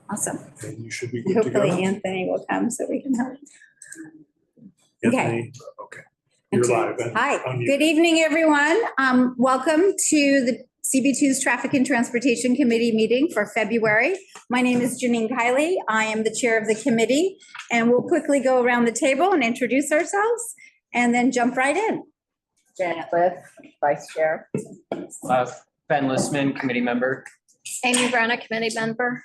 Awesome. And you should be good to go. Hopefully Anthony will come so we can help. Okay. Anthony, okay. You're live. Hi, good evening, everyone. Welcome to the CB2's Traffic and Transportation Committee meeting for February. My name is Janine Kiley. I am the chair of the committee, and we'll quickly go around the table and introduce ourselves and then jump right in. Janet Lyft, vice chair. Ben Listman, committee member. Amy Brenna, committee member.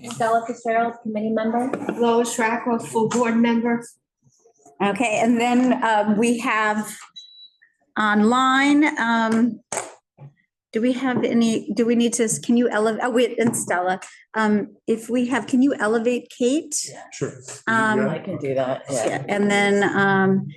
Stella Fitzgerald, committee member. Lois Rackwell, full board member. Okay, and then we have online, do we have any, do we need to, can you elevate, oh wait, and Stella, if we have, can you elevate Kate? Sure. I can do that, yeah. And then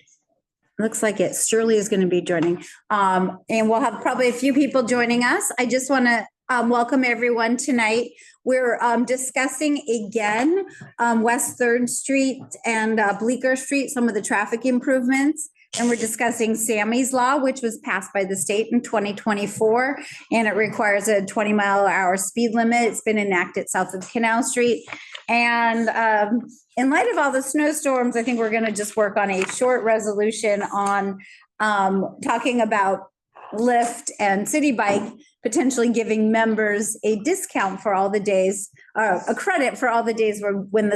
looks like it, Shirley is going to be joining. And we'll have probably a few people joining us. I just want to welcome everyone tonight. We're discussing again West 3rd Street and Bleecker Street, some of the traffic improvements. And we're discussing Sammy's Law, which was passed by the state in 2024. And it requires a 20-mile-an-hour speed limit. It's been enacted south of Canal Street. And in light of all the snowstorms, I think we're going to just work on a short resolution on talking about Lyft and CitiBike potentially giving members a discount for all the days, a credit for all the days when the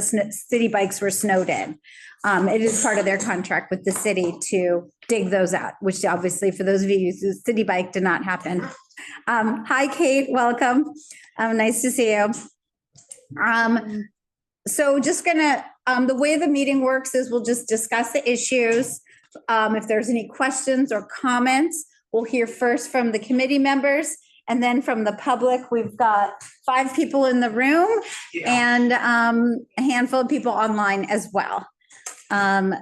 CitiBikes were snowed in. It is part of their contract with the city to dig those out, which obviously for those of you who use CitiBike did not happen. Hi, Kate, welcome. Nice to see you. So just gonna, the way the meeting works is we'll just discuss the issues. If there's any questions or comments, we'll hear first from the committee members and then from the public. We've got 5 people in the room and a handful of people online as well. The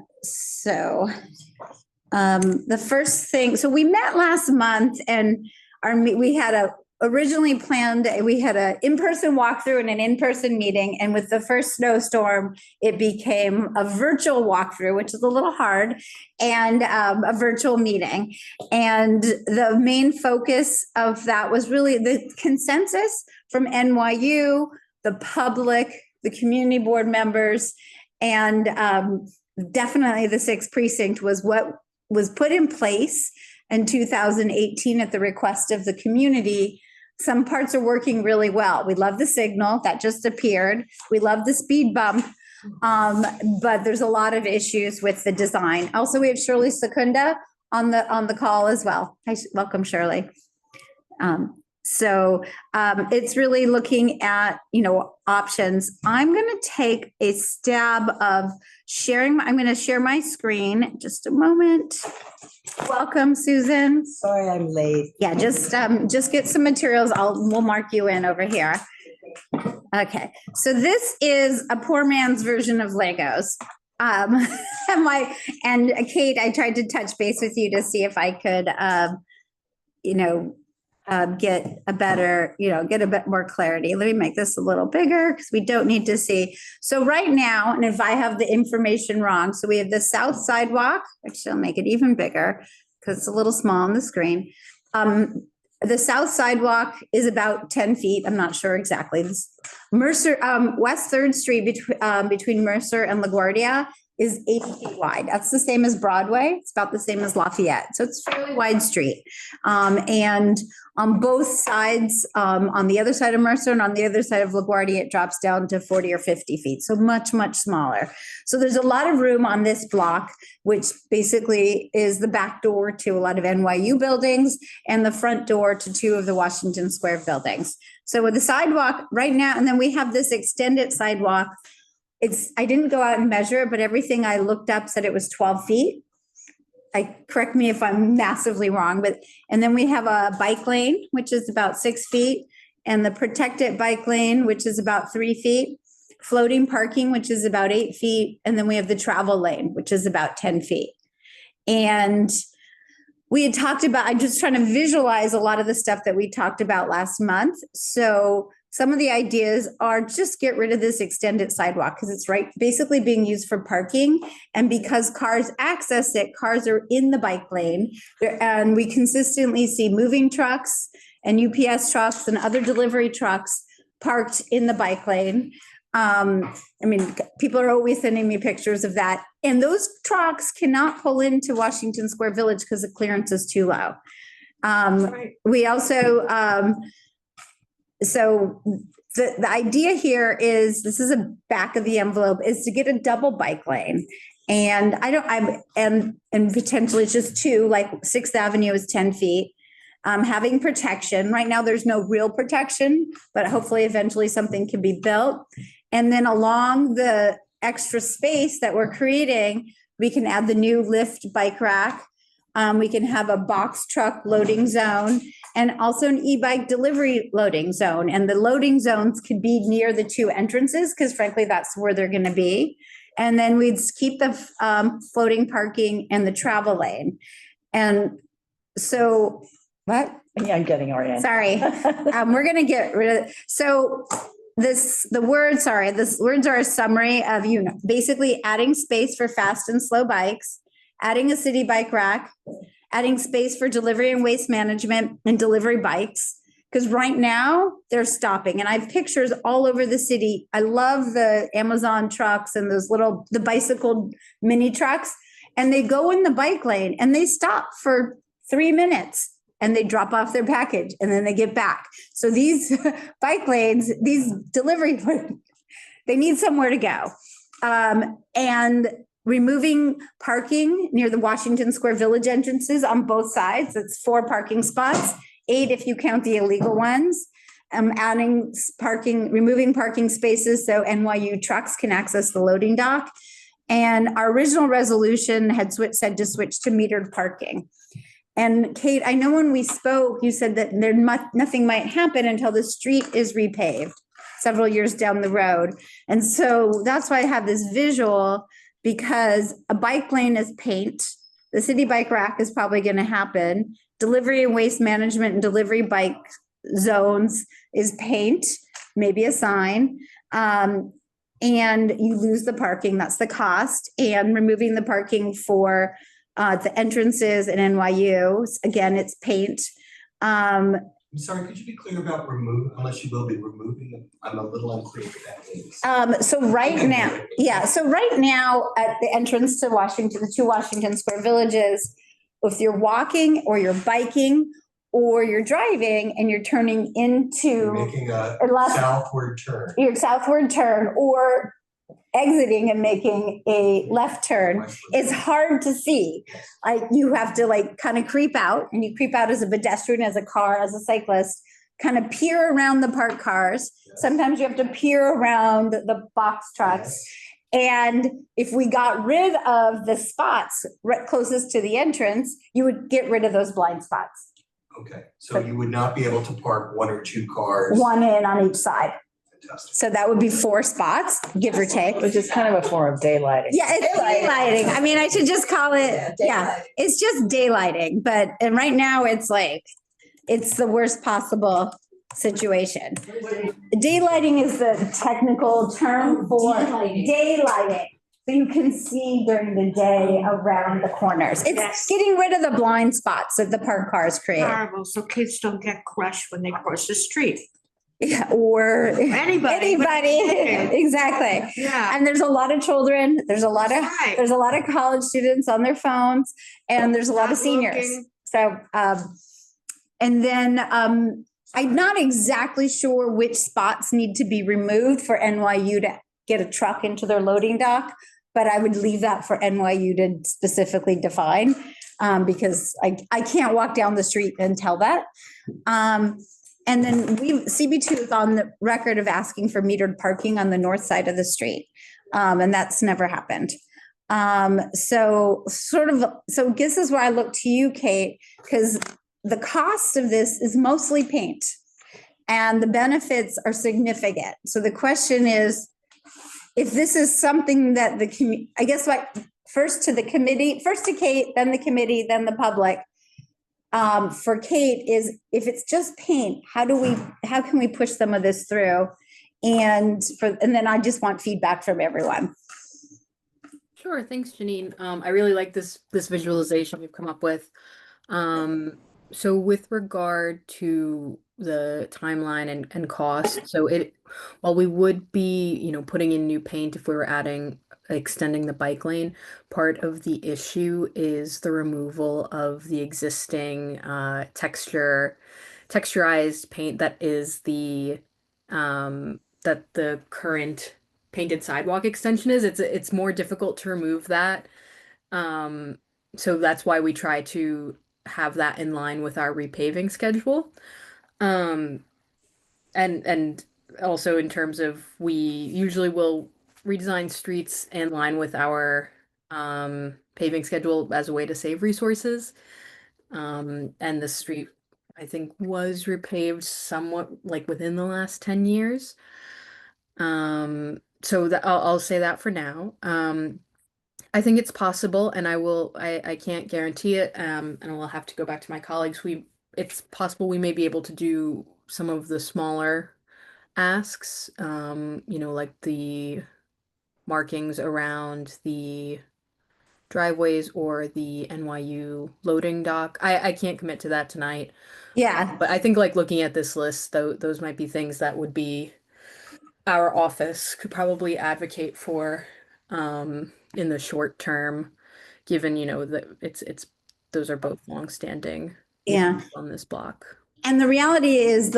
first thing, so we met last month and we had originally planned, we had an in-person walkthrough and an in-person meeting. And with the first snowstorm, it became a virtual walkthrough, which is a little hard, and a virtual meeting. And the main focus of that was really the consensus from NYU, the public, the community board members, and definitely the 6th precinct was what was put in place in 2018 at the request of the community. Some parts are working really well. We love the signal that just appeared. We love the speed bump, but there's a lot of issues with the design. Also, we have Shirley Secunda on the call as well. Hi, welcome, Shirley. It's really looking at, options. I'm going to take a stab of sharing. I'm going to share my screen. Just a moment. Welcome, Susan. Sorry, I'm late. Yeah, just get some materials. We'll mark you in over here. Okay, so this is a poor man's version of Legos. And Kate, I tried to touch base with you to see if I could, get a bit more clarity. Let me make this a little bigger because we don't need to see. So right now, and if I have the information wrong, so we have the south sidewalk, which will make it even bigger because it's a little small on the screen. The south sidewalk is about 10 feet. I'm not sure exactly. This Mercer, West 3rd Street between Mercer and LaGuardia is 8 feet wide. That's the same as Broadway. It's about the same as Lafayette. So it's a fairly wide street. And on both sides, on the other side of Mercer and on the other side of LaGuardia, it drops down to 40 or 50 feet. So much, much smaller. So there's a lot of room on this block, which basically is the back door to a lot of NYU buildings and the front door to 2 of the Washington Square buildings. So with the sidewalk right now, and then we have this extended sidewalk. I didn't go out and measure it, but everything I looked up said it was 12 feet. Correct me if I'm massively wrong, and then we have a bike lane, which is about 6 feet, and the protected bike lane, which is about 3 feet, floating parking, which is about 8 feet, and then we have the travel lane, which is about 10 feet. And we had talked about, I'm just trying to visualize a lot of the stuff that we talked about last month. So some of the ideas are just get rid of this extended sidewalk because it's basically being used for parking. And because cars access it, cars are in the bike lane. And we consistently see moving trucks and UPS trucks and other delivery trucks parked in the bike lane. I mean, people are always sending me pictures of that. And those trucks cannot pull into Washington Square Village because the clearance is too low. We also, so the idea here is, this is a back of the envelope, is to get a double bike lane. And and potentially it's just two, like 6th Avenue is 10 feet. Having protection. Right now, there's no real protection, but hopefully eventually something can be built. And then along the extra space that we're creating, we can add the new Lyft bike rack. We can have a box truck loading zone and also an e-bike delivery loading zone. And the loading zones could be near the two entrances because frankly, that's where they're going to be. And then we'd keep the floating parking and the travel lane. And so, what? Yeah, I'm getting oriented. Sorry. We're going to get rid of, so the words are a summary of, basically adding space for fast and slow bikes, adding a city bike rack, adding space for delivery and waste management and delivery bikes. Because right now they're stopping, and I have pictures all over the city. I love the Amazon trucks and the bicycle mini trucks, and they go in the bike lane and they stop for 3 minutes and they drop off their package and then they get back. So these bike lanes, these delivery, they need somewhere to go. And removing parking near the Washington Square Village entrances on both sides. It's 4 parking spots, 8 if you count the illegal ones. Adding parking, removing parking spaces so NYU trucks can access the loading dock. And our original resolution had said to switch to metered parking. And Kate, I know when we spoke, you said that nothing might happen until the street is repaved several years down the road. And so that's why I have this visual, because a bike lane is paint. The city bike rack is probably going to happen. Delivery and waste management and delivery bike zones is paint, maybe a sign. And you lose the parking, that's the cost. And removing the parking for the entrances in NYU, again, it's paint. I'm sorry, could you be clear about unless you will be removing them? I'm a little unclear what that means. So right now at the entrance to the two Washington Square Villages, if you're walking or you're biking or you're driving and you're turning into You're making a southward turn. Your southward turn or exiting and making a left turn, it's hard to see. You have to kind of creep out, and you creep out as a pedestrian, as a car, as a cyclist, kind of peer around the parked cars. Yes. Sometimes you have to peer around the box trucks. Yes. And if we got rid of the spots closest to the entrance, you would get rid of those blind spots. Okay, so you would not be able to park 1 or 2 cars. One in on each side. Fantastic. So that would be 4 spots, give or take. Which is kind of a form of daylighting. Yeah, it's daylighting. I mean, I should just call it, it's just daylighting. And right now it's it's the worst possible situation. Daylighting is the technical term for daylighting. So you can see during the day around the corners. It's getting rid of the blind spots that the parked cars create. Horrible, so kids don't get crushed when they cross the street. Yeah, or anybody. Exactly. Yeah. And there's a lot of children, there's a lot of college students on their phones, and there's a lot of seniors. So and then I'm not exactly sure which spots need to be removed for NYU to get a truck into their loading dock, but I would leave that for NYU to specifically define, because I can't walk down the street and tell that. And then CB2 is on the record of asking for metered parking on the north side of the street. And that's never happened. So this is where I look to you, Kate, because the cost of this is mostly paint and the benefits are significant. So the question is, if this is something that first to Kate, then the committee, then the public. For Kate is, if it's just paint, how can we push some of this through? And then I just want feedback from everyone. Sure, thanks, Janine. I really like this visualization we've come up with. So with regard to the timeline and cost, while we would be, putting in new paint if we were extending the bike lane, part of the issue is the removal of the existing texturized paint that the current painted sidewalk extension is. It's more difficult to remove that. Um, so that's why we try to have that in line with our repaving schedule. Um, and also in terms of we usually will redesign streets in line with our paving schedule as a way to save resources. And the street, I think, was repaved somewhat like within the last 10 years. So that I'll say that for now. I think it's possible, and I can't guarantee it, and I'll have to go back to my colleagues. It's possible we may be able to do some of the smaller asks, like the markings around the driveways or the NYU loading dock. I can't commit to that tonight, Yeah, but I think like looking at this list, those might be things that would be our office could probably advocate for in the short term, given, that it's those are both longstanding yeah. issues on this block. And the reality is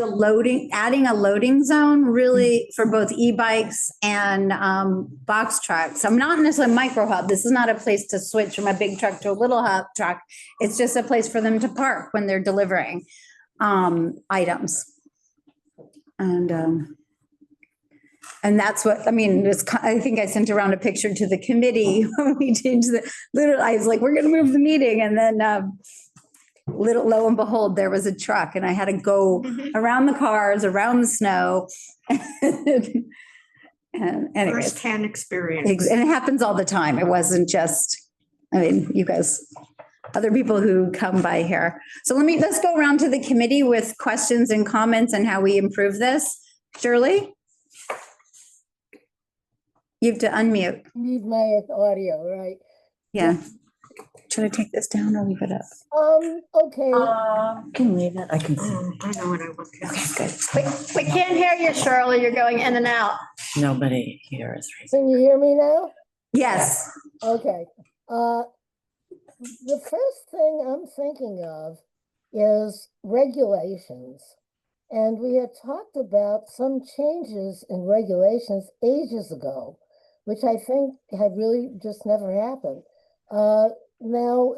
adding a loading zone really for both e-bikes and box trucks. I'm not necessarily a micro hub. This is not a place to switch from a big truck to a little hub truck. It's just a place for them to park when they're delivering items. And that's what, I mean, I think I sent around a picture to the committee when we changed I was like, we're going to move the meeting. And then lo and behold, there was a truck and I had to go around the cars, around the snow. And anyways, First-hand experience. and it happens all the time. It wasn't just, I mean, you guys, other people who come by here. So let's go around to the committee with questions and comments and how we improve this. Shirley? You have to unmute. Need my audio, right? Yeah. Should I take this down or leave it up? Okay. Can leave it. I can see. I know what I want. Okay, good. We can't hear you, Shirley. You're going in and out. Nobody here is raising. Can you hear me now? Yes. Okay. The first thing I'm thinking of is regulations. And we had talked about some changes in regulations ages ago, which I think had really just never happened. Now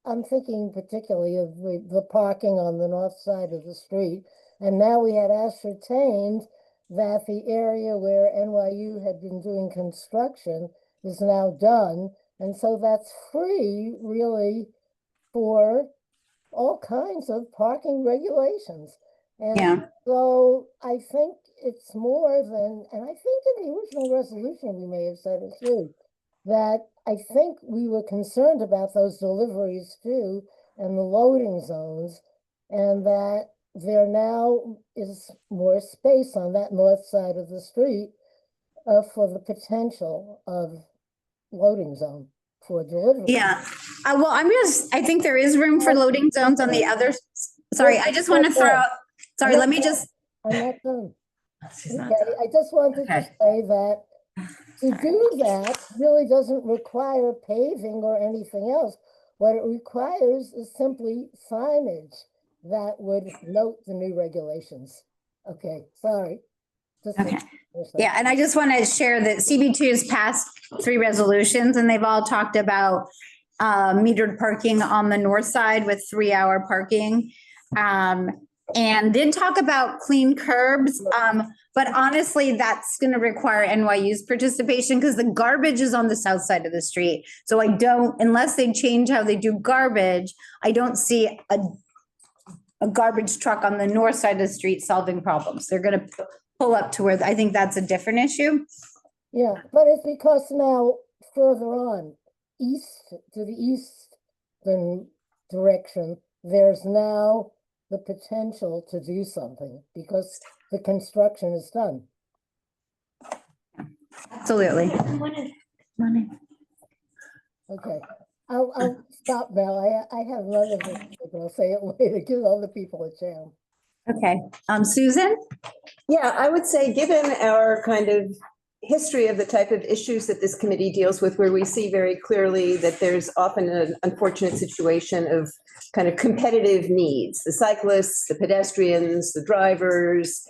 I'm thinking particularly of the parking on the north side of the street. And now we had ascertained that the area where NYU had been doing construction is now done. And so that's free really for all kinds of parking regulations. And Yeah. so I think it's more than, and I think in the original resolution, we may have said it too, that I think we were concerned about those deliveries too, and the loading zones, and that there now is more space on that north side of the street for the potential of loading zone for delivery. Yeah. Well, I think there is room for loading zones on the other. Sorry, I just want to throw out, sorry, let me just. I'm not done. She's not Okay, I just wanted to say that to do that really doesn't require paving or anything else. What it requires is simply signage that would note the new regulations. Okay, sorry. Just Okay. Yeah, and I just want to share that CB2 has passed 3 resolutions and they've all talked about metered parking on the north side with 3-hour parking. And did talk about clean curbs. But honestly, that's going to require NYU's participation because the garbage is on the south side of the street. So unless they change how they do garbage, I don't see a garbage truck on the north side of the street solving problems. They're going to pull up to where, I think that's a different issue. Yeah, but it's because now further on, to the eastern direction, there's now the potential to do something because the construction is done. Absolutely. Okay. I'll stop now. I have another thing, but I'll say it later, give other people a chance. Okay, Susan? Yeah, I would say, given our kind of history of the type of issues that this committee deals with, where we see very clearly that there's often an unfortunate situation of kind of competitive needs, the cyclists, the pedestrians, the drivers.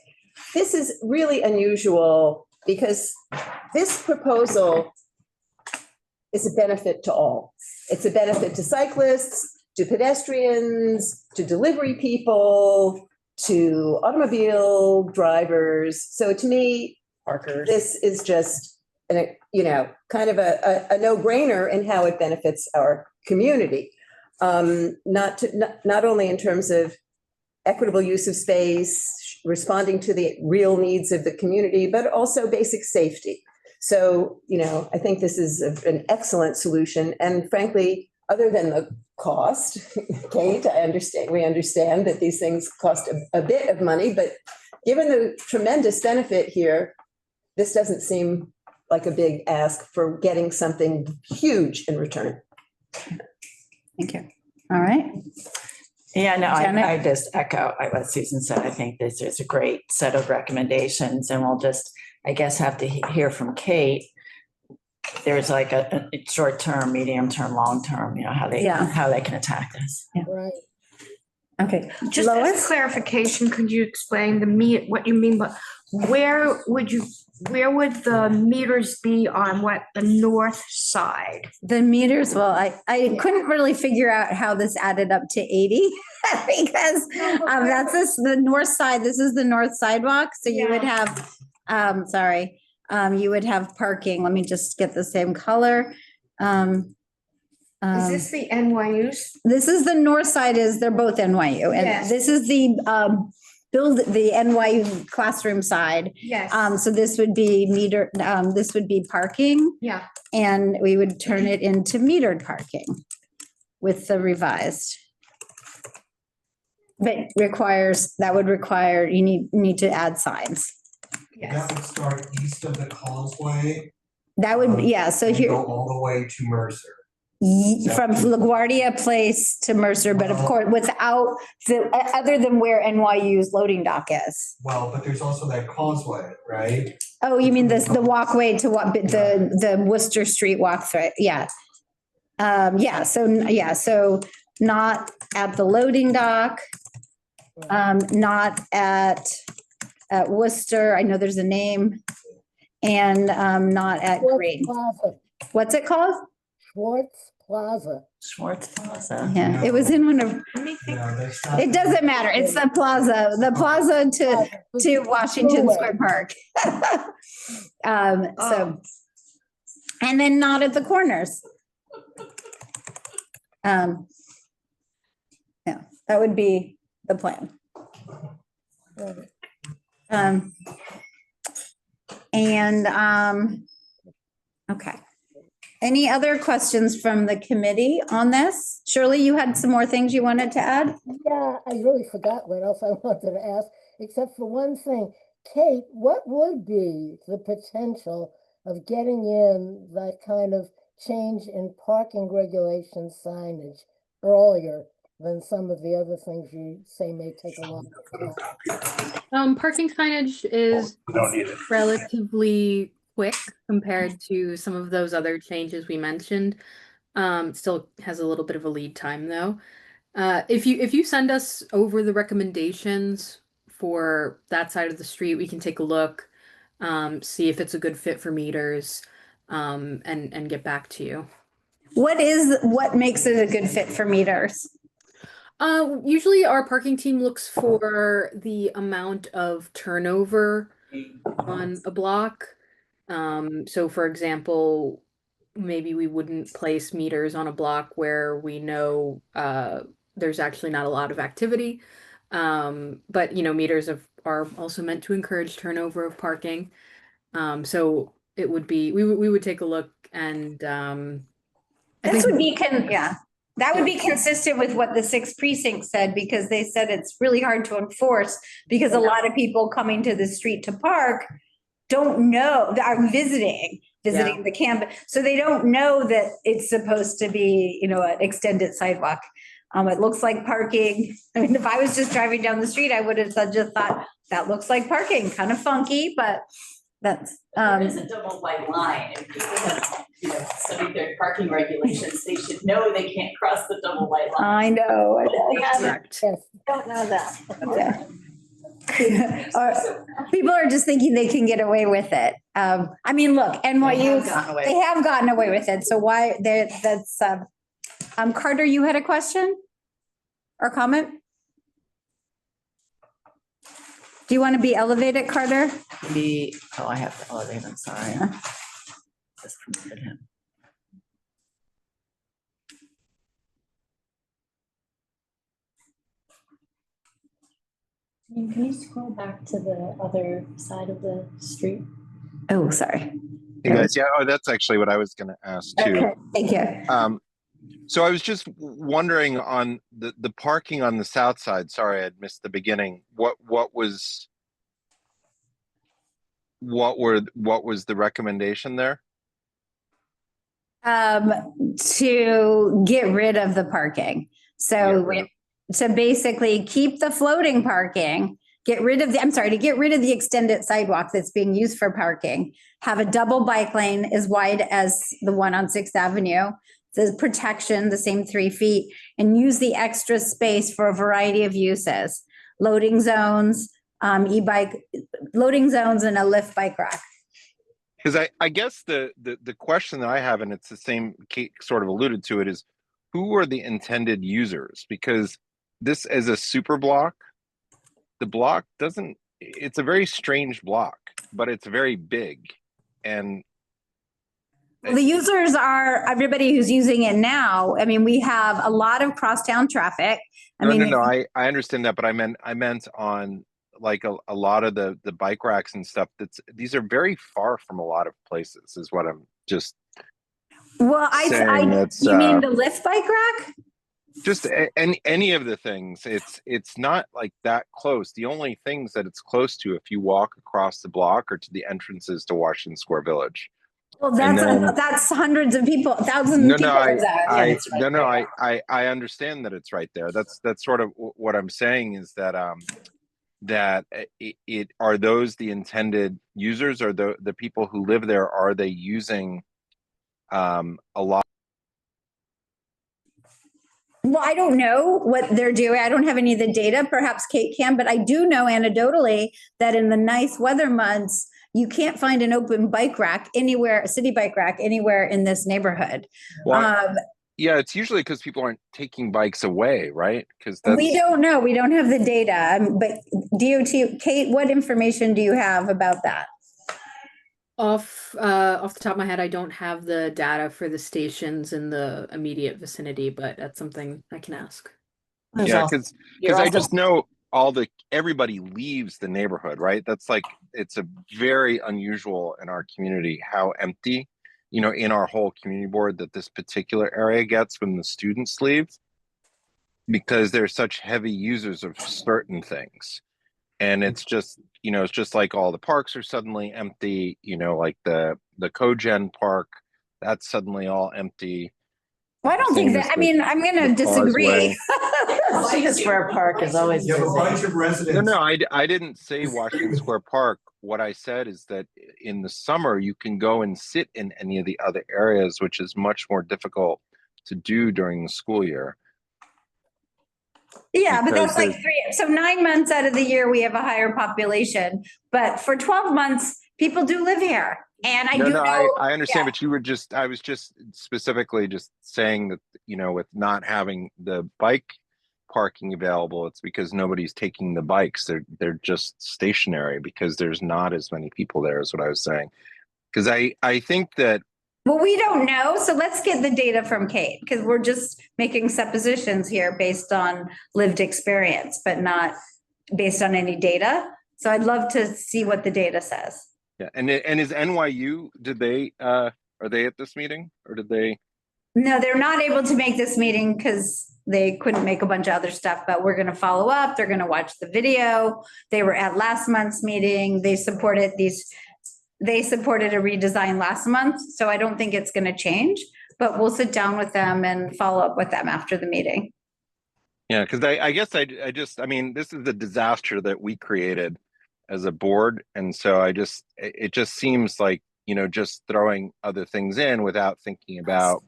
This is really unusual because this proposal is a benefit to all. It's a benefit to cyclists, to pedestrians, to delivery people, to automobile drivers. So to me, Parkers. this is just, kind of a no-brainer in how it benefits our community. Not only in terms of equitable use of space, responding to the real needs of the community, but also basic safety. So, I think this is an excellent solution. And frankly, other than the cost, Kate, we understand that these things cost a bit of money, but given the tremendous benefit here, this doesn't seem like a big ask for getting something huge in return. Thank you. All right. Yeah, no, Janet? I just echo what Susan said. I think this is a great set of recommendations, and we'll just, I guess, have to hear from Kate. There's like a short term, medium term, long term, how they can attack this. Right. Okay. Just as Lois? a clarification, could you explain what you mean, but where would the meters be on the north side? The meters, well, I couldn't really figure out how this added up to 80 because that's the north side. This is the north sidewalk. So you would have, you would have parking. Let me just get the same color. Is this the NYU's? This is the north side they're both NYU. And Yes. this is the NYU classroom side. Yes. So this would be this would be parking. Yeah. And we would turn it into metered parking with the revised. But that would require, you need to add signs. Yes. That would start east of the causeway. That would, so and here, Go all the way to Mercer. from LaGuardia Place to Mercer, but of course, without other than where NYU's loading dock is. Well, but there's also that causeway, right? Oh, you mean the walkway to the Worcester Street walkway? Yeah. So not at the loading dock, not at Worcester. I know there's a name, and not at Schwartz Green. Plaza. What's it called? Schwartz Plaza. Schwartz Plaza. Yeah, it was in one of, No, that's not. it doesn't matter. It's the plaza to Washington Square Park. And then not at the corners. Yeah, that would be the plan. Okay. Any other questions from the committee on this? Shirley, you had some more things you wanted to add? Yeah, I really forgot what else I wanted to ask, except for one thing. Kate, what would be the potential of getting in that kind of change in parking regulation signage earlier than some of the other things you say may take a long time? Parking signage is We don't need it. relatively quick compared to some of those other changes we mentioned. Still has a little bit of a lead time though. If you send us over the recommendations for that side of the street, we can take a look, see if it's a good fit for meters, and get back to you. What makes it a good fit for meters? Usually our parking team looks for the amount of turnover on a block. So for example, maybe we wouldn't place meters on a block where we know there's actually not a lot of activity. But meters are also meant to encourage turnover of parking. So it would be, we would take a look and That would be consistent with what the 6th precinct said, because they said it's really hard to enforce because a lot of people coming to the street to park don't know, are visiting. visiting the camp. So they don't know that it's supposed to be, you know, an extended sidewalk. It looks like parking. I mean, if I was just driving down the street, I would have just thought that looks like parking, kind of funky, but that's, There is a double white line, and people have, you know, studied their parking regulations, they should know they can't cross the double white line. I know. Correct. Yes. Don't know that. Yeah. Or people are just thinking they can get away with it. I mean, look, NYU, they have gotten away with it. So why that's, Carter, you had a question or comment? Do you want to be elevated, Carter? I have to elevate, I'm sorry. Just promoted him. Can you scroll back to the other side of the street? Oh, sorry. Hey guys, yeah, that's actually what I was going to ask too. Okay, thank you. So I was just wondering on the parking on the south side. Sorry, I'd missed the beginning. What was the recommendation there? To get rid of the parking. So basically keep the floating parking, to get rid of the extended sidewalk that's being used for parking, have a double bike lane as wide as the one on 6th Avenue, the protection, the same 3 feet, and use the extra space for a variety of uses, loading zones, e-bike, loading zones and a Lyft bike rack. Because I guess the question that I have, and it's the same, Kate sort of alluded to it, is who are the intended users? Because this as a super block, the block doesn't, it's a very strange block, but it's very big. And the users are everybody who's using it now. I mean, we have a lot of crosstown traffic. I understand that, but I meant on like a lot of the bike racks and stuff. These are very far from a lot of places is what I'm just Well, saying. You mean the Lyft bike rack? Just any of the things. It's not like that close. The only things that it's close to, if you walk across the block, are to the entrances to Washington Square Village. Well, that's hundreds of people, thousands of people. I understand that it's right there. That's sort of what I'm saying is that it are those the intended users, or the people who live there, are they using a lot? Well, I don't know what they're doing. I don't have any of the data. Perhaps Kate can, but I do know anecdotally that in the nice weather months, you can't find an open bike rack anywhere, a city bike rack anywhere in this neighborhood. Well, yeah, it's usually because people aren't taking bikes away, right? Because we don't know. We don't have the data. But DOT, Kate, what information do you have about that? Off the top of my head, I don't have the data for the stations in the immediate vicinity, but that's something I can ask. Yeah, because I just know everybody leaves the neighborhood, right? That's like, it's a very unusual in our community how empty, in our whole community board, that this particular area gets when the students leave, because they're such heavy users of certain things. And it's just, it's just like all the parks are suddenly empty, like the Cogen Park, that's suddenly all empty. Well, I don't think that, I'm going to disagree. Washington Square Park is always. You have a bunch of residents. No, I didn't say Washington Square Park. What I said is that in the summer, you can go and sit in any of the other areas, which is much more difficult to do during the school year. Yeah, but that's like 9 months out of the year, we have a higher population. But for 12 months, people do live here. And I understand, but I was just specifically just saying that, with not having the bike parking available, it's because nobody's taking the bikes. They're just stationary because there's not as many people there, is what I was saying. Because I think that. Well, we don't know. So let's get the data from Kate, because we're just making suppositions here based on lived experience, but not based on any data. So I'd love to see what the data says. Yeah, and is NYU, are they at this meeting, or did they? No, they're not able to make this meeting because they couldn't make a bunch of other stuff, but we're going to follow up. They're going to watch the video. They were at last month's meeting. They supported these they supported a redesign last month, so I don't think it's gonna change, but we'll sit down with them and follow up with them after the meeting. Yeah, because I guess I mean, this is the disaster that we created as a board. And so it just seems like, just throwing other things in without thinking about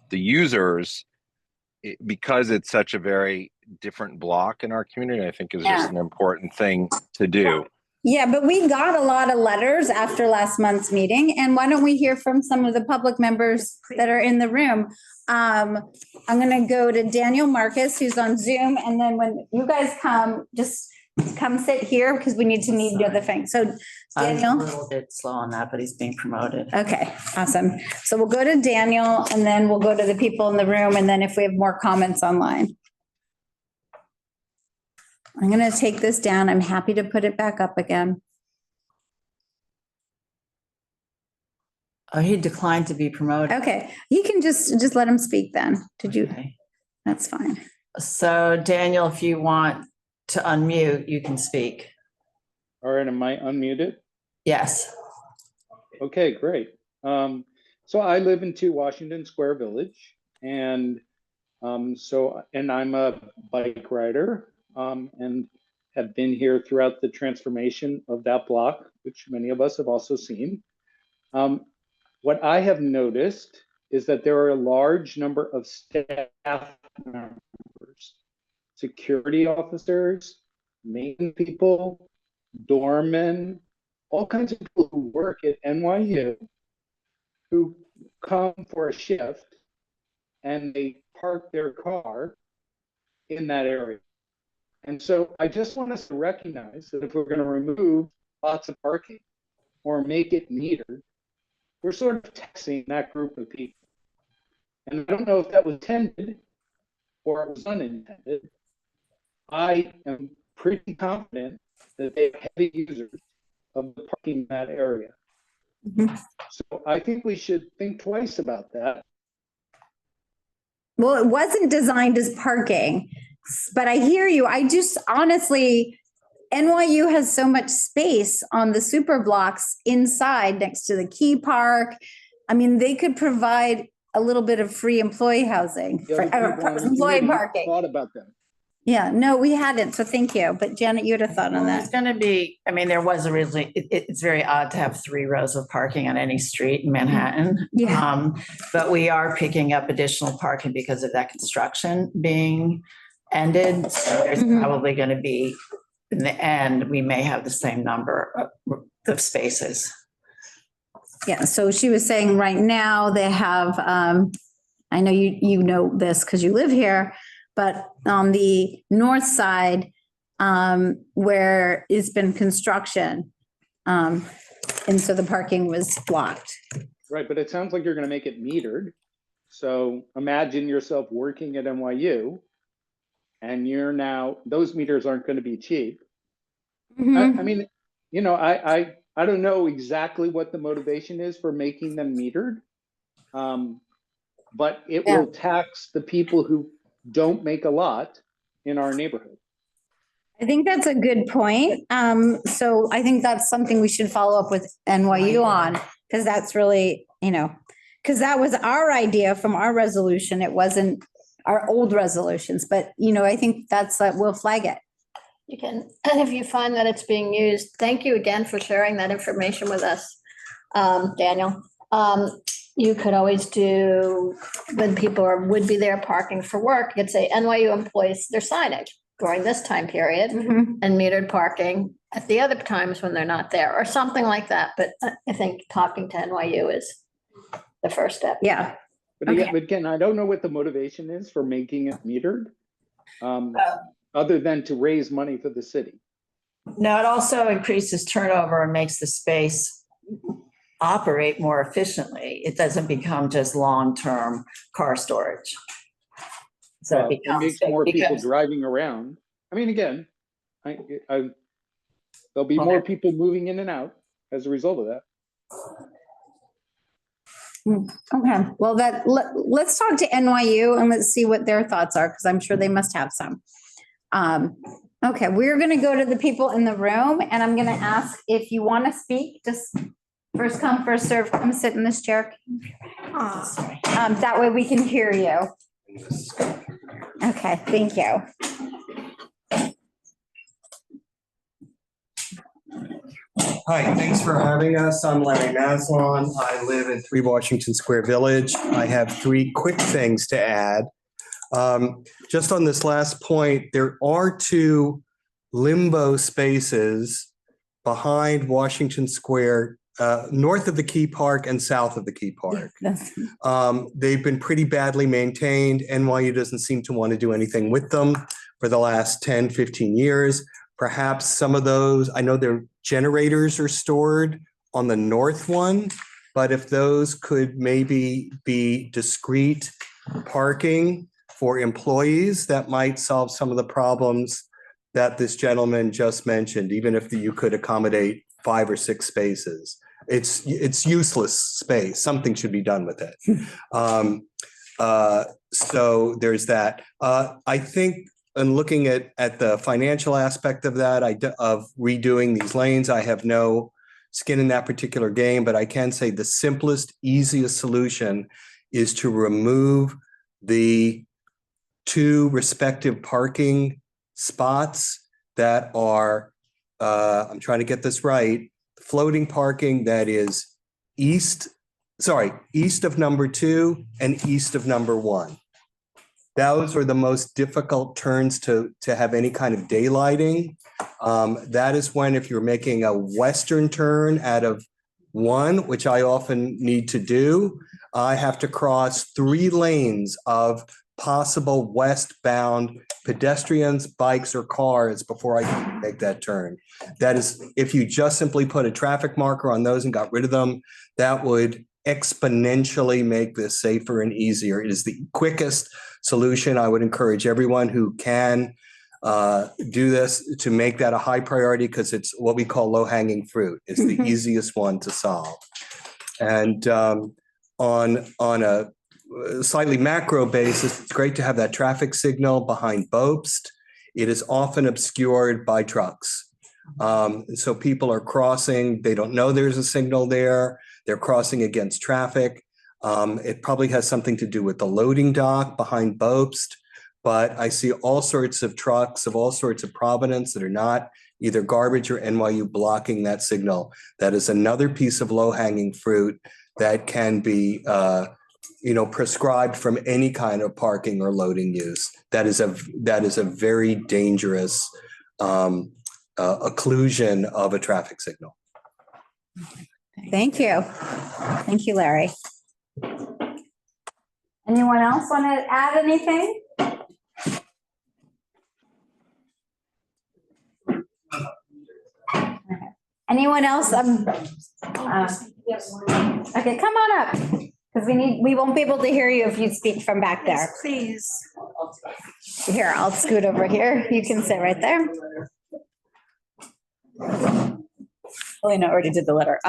the users, because it's such a very different block in our community, I think is just an important thing to do. Yeah, but we got a lot of letters after last month's meeting, and why don't we hear from some of the public members that are in the room? I'm gonna go to Daniel Marcus, who's on Zoom, and then when you guys come, just come sit here because we need to meet the other thing. So I'm a Daniel, little bit slow on that, but he's being promoted. okay, awesome. So we'll go to Daniel and then we'll go to the people in the room, and then if we have more comments online. I'm gonna take this down. I'm happy to put it back up again. Oh, he declined to be promoted. Okay, you can just let him speak then. Did you? Okay. That's fine. So Daniel, if you want to unmute, you can speak. All right, am I unmuted? Yes. Okay, great. So I live in 2 Washington Square Village, and I'm a bike rider, and have been here throughout the transformation of that block, which many of us have also seen. What I have noticed is that there are a large number of staff members, security officers, maintenance people, doormen, all kinds of people who work at NYU who come for a shift and they park their car in that area. And so I just want us to recognize that if we're going to remove lots of parking or make it metered, we're sort of taxing that group of people. And I don't know if that was intended or it was unintended. I am pretty confident that they have heavy users of the parking in that area. So I think we should think twice about that. Well, it wasn't designed as parking, but I hear you. I just honestly, NYU has so much space on the super blocks inside next to the Key Park. I mean, they could provide a little bit of free employee housing, for employee parking. Thought about them. Yeah, no, we hadn't. So thank you. But Janet, you had a thought on It's that. going to be, I mean, there was originally, it's very odd to have 3 rows of parking on any street in Manhattan. Yeah. But we are picking up additional parking because of that construction being ended. So there's probably going to be, in the end, we may have the same number of spaces. Yeah, so she was saying right now they have, I know you know this because you live here, but on the north side, where it's been construction, and so the parking was blocked. Right, but it sounds like you're going to make it metered. So imagine yourself working at NYU, and you're now, those meters aren't going to be cheap. I mean, I don't know exactly what the motivation is for making them metered, but it will tax the people who don't make a lot in our neighborhood. I think that's a good point. So I think that's something we should follow up with NYU on, because that's really, because that was our idea from our resolution. It wasn't our old resolutions, but I think we'll flag it. You can, and if you find that it's being used, thank you again for sharing that information with us, Daniel. You could always do, when people would be there parking for work, you could say NYU employees, their signage during this time period and metered parking at the other times when they're not there or something like that. But I think talking to NYU is the first step. Yeah. But again, I don't know what the motivation is for making it metered, other than to raise money for the city. No, it also increases turnover and makes the space operate more efficiently. It doesn't become just long-term car storage. So it makes more people driving around. I mean, again, there'll be more people moving in and out as a result of that. Okay, well, let's talk to NYU and let's see what their thoughts are, because I'm sure they must have some. Okay, we're going to go to the people in the room, and I'm going to ask if you want to speak, just First come, first serve. Come sit in this chair. That way we can hear you. Okay, thank you. Hi, thanks for having us. I'm Larry Maslon. I live in 3 Washington Square Village. I have 3 quick things to add. Just on this last point, there are 2 limbo spaces behind Washington Square, north of the Key Park and south of the Key Park. They've been pretty badly maintained. NYU doesn't seem to want to do anything with them for the last 10, 15 years. Perhaps some of those, I know their generators are stored on the north one, but if those could maybe be discrete parking for employees, that might solve some of the problems that this gentleman just mentioned, even if you could accommodate 5 or 6 spaces. It's useless space. Something should be done with it. So there's that. I think in looking at the financial aspect of that, of redoing these lanes, I have no skin in that particular game, but I can say the simplest, easiest solution is to remove the 2 respective parking spots that are, I'm trying to get this right, floating parking that is east of number 2 and east of number 1. Those are the most difficult turns to have any kind of daylighting. That is when, if you're making a western turn out of 1, which I often need to do, I have to cross 3 lanes of possible westbound pedestrians, bikes, or cars before I can make that turn. That is, if you just simply put a traffic marker on those and got rid of them, that would exponentially make this safer and easier. It is the quickest solution. I would encourage everyone who can do this to make that a high priority, because it's what we call low-hanging fruit. It's the easiest one to solve. And on a slightly macro basis, it's great to have that traffic signal behind Bobst. It is often obscured by trucks. So people are crossing, they don't know there's a signal there. They're crossing against traffic. It probably has something to do with the loading dock behind Bobst, but I see all sorts of trucks of all sorts of provenance that are not either garbage or NYU blocking that signal. That is another piece of low-hanging fruit that can be prescribed from any kind of parking or loading use. That is a very dangerous occlusion of a traffic signal. Thank you. Thank you, Larry. Anyone else want to add anything? Anyone else? Okay, come on up, because we won't be able to hear you if you speak from back there. Please. Here, I'll scoot over here. You can sit right there. Elena already did the letter.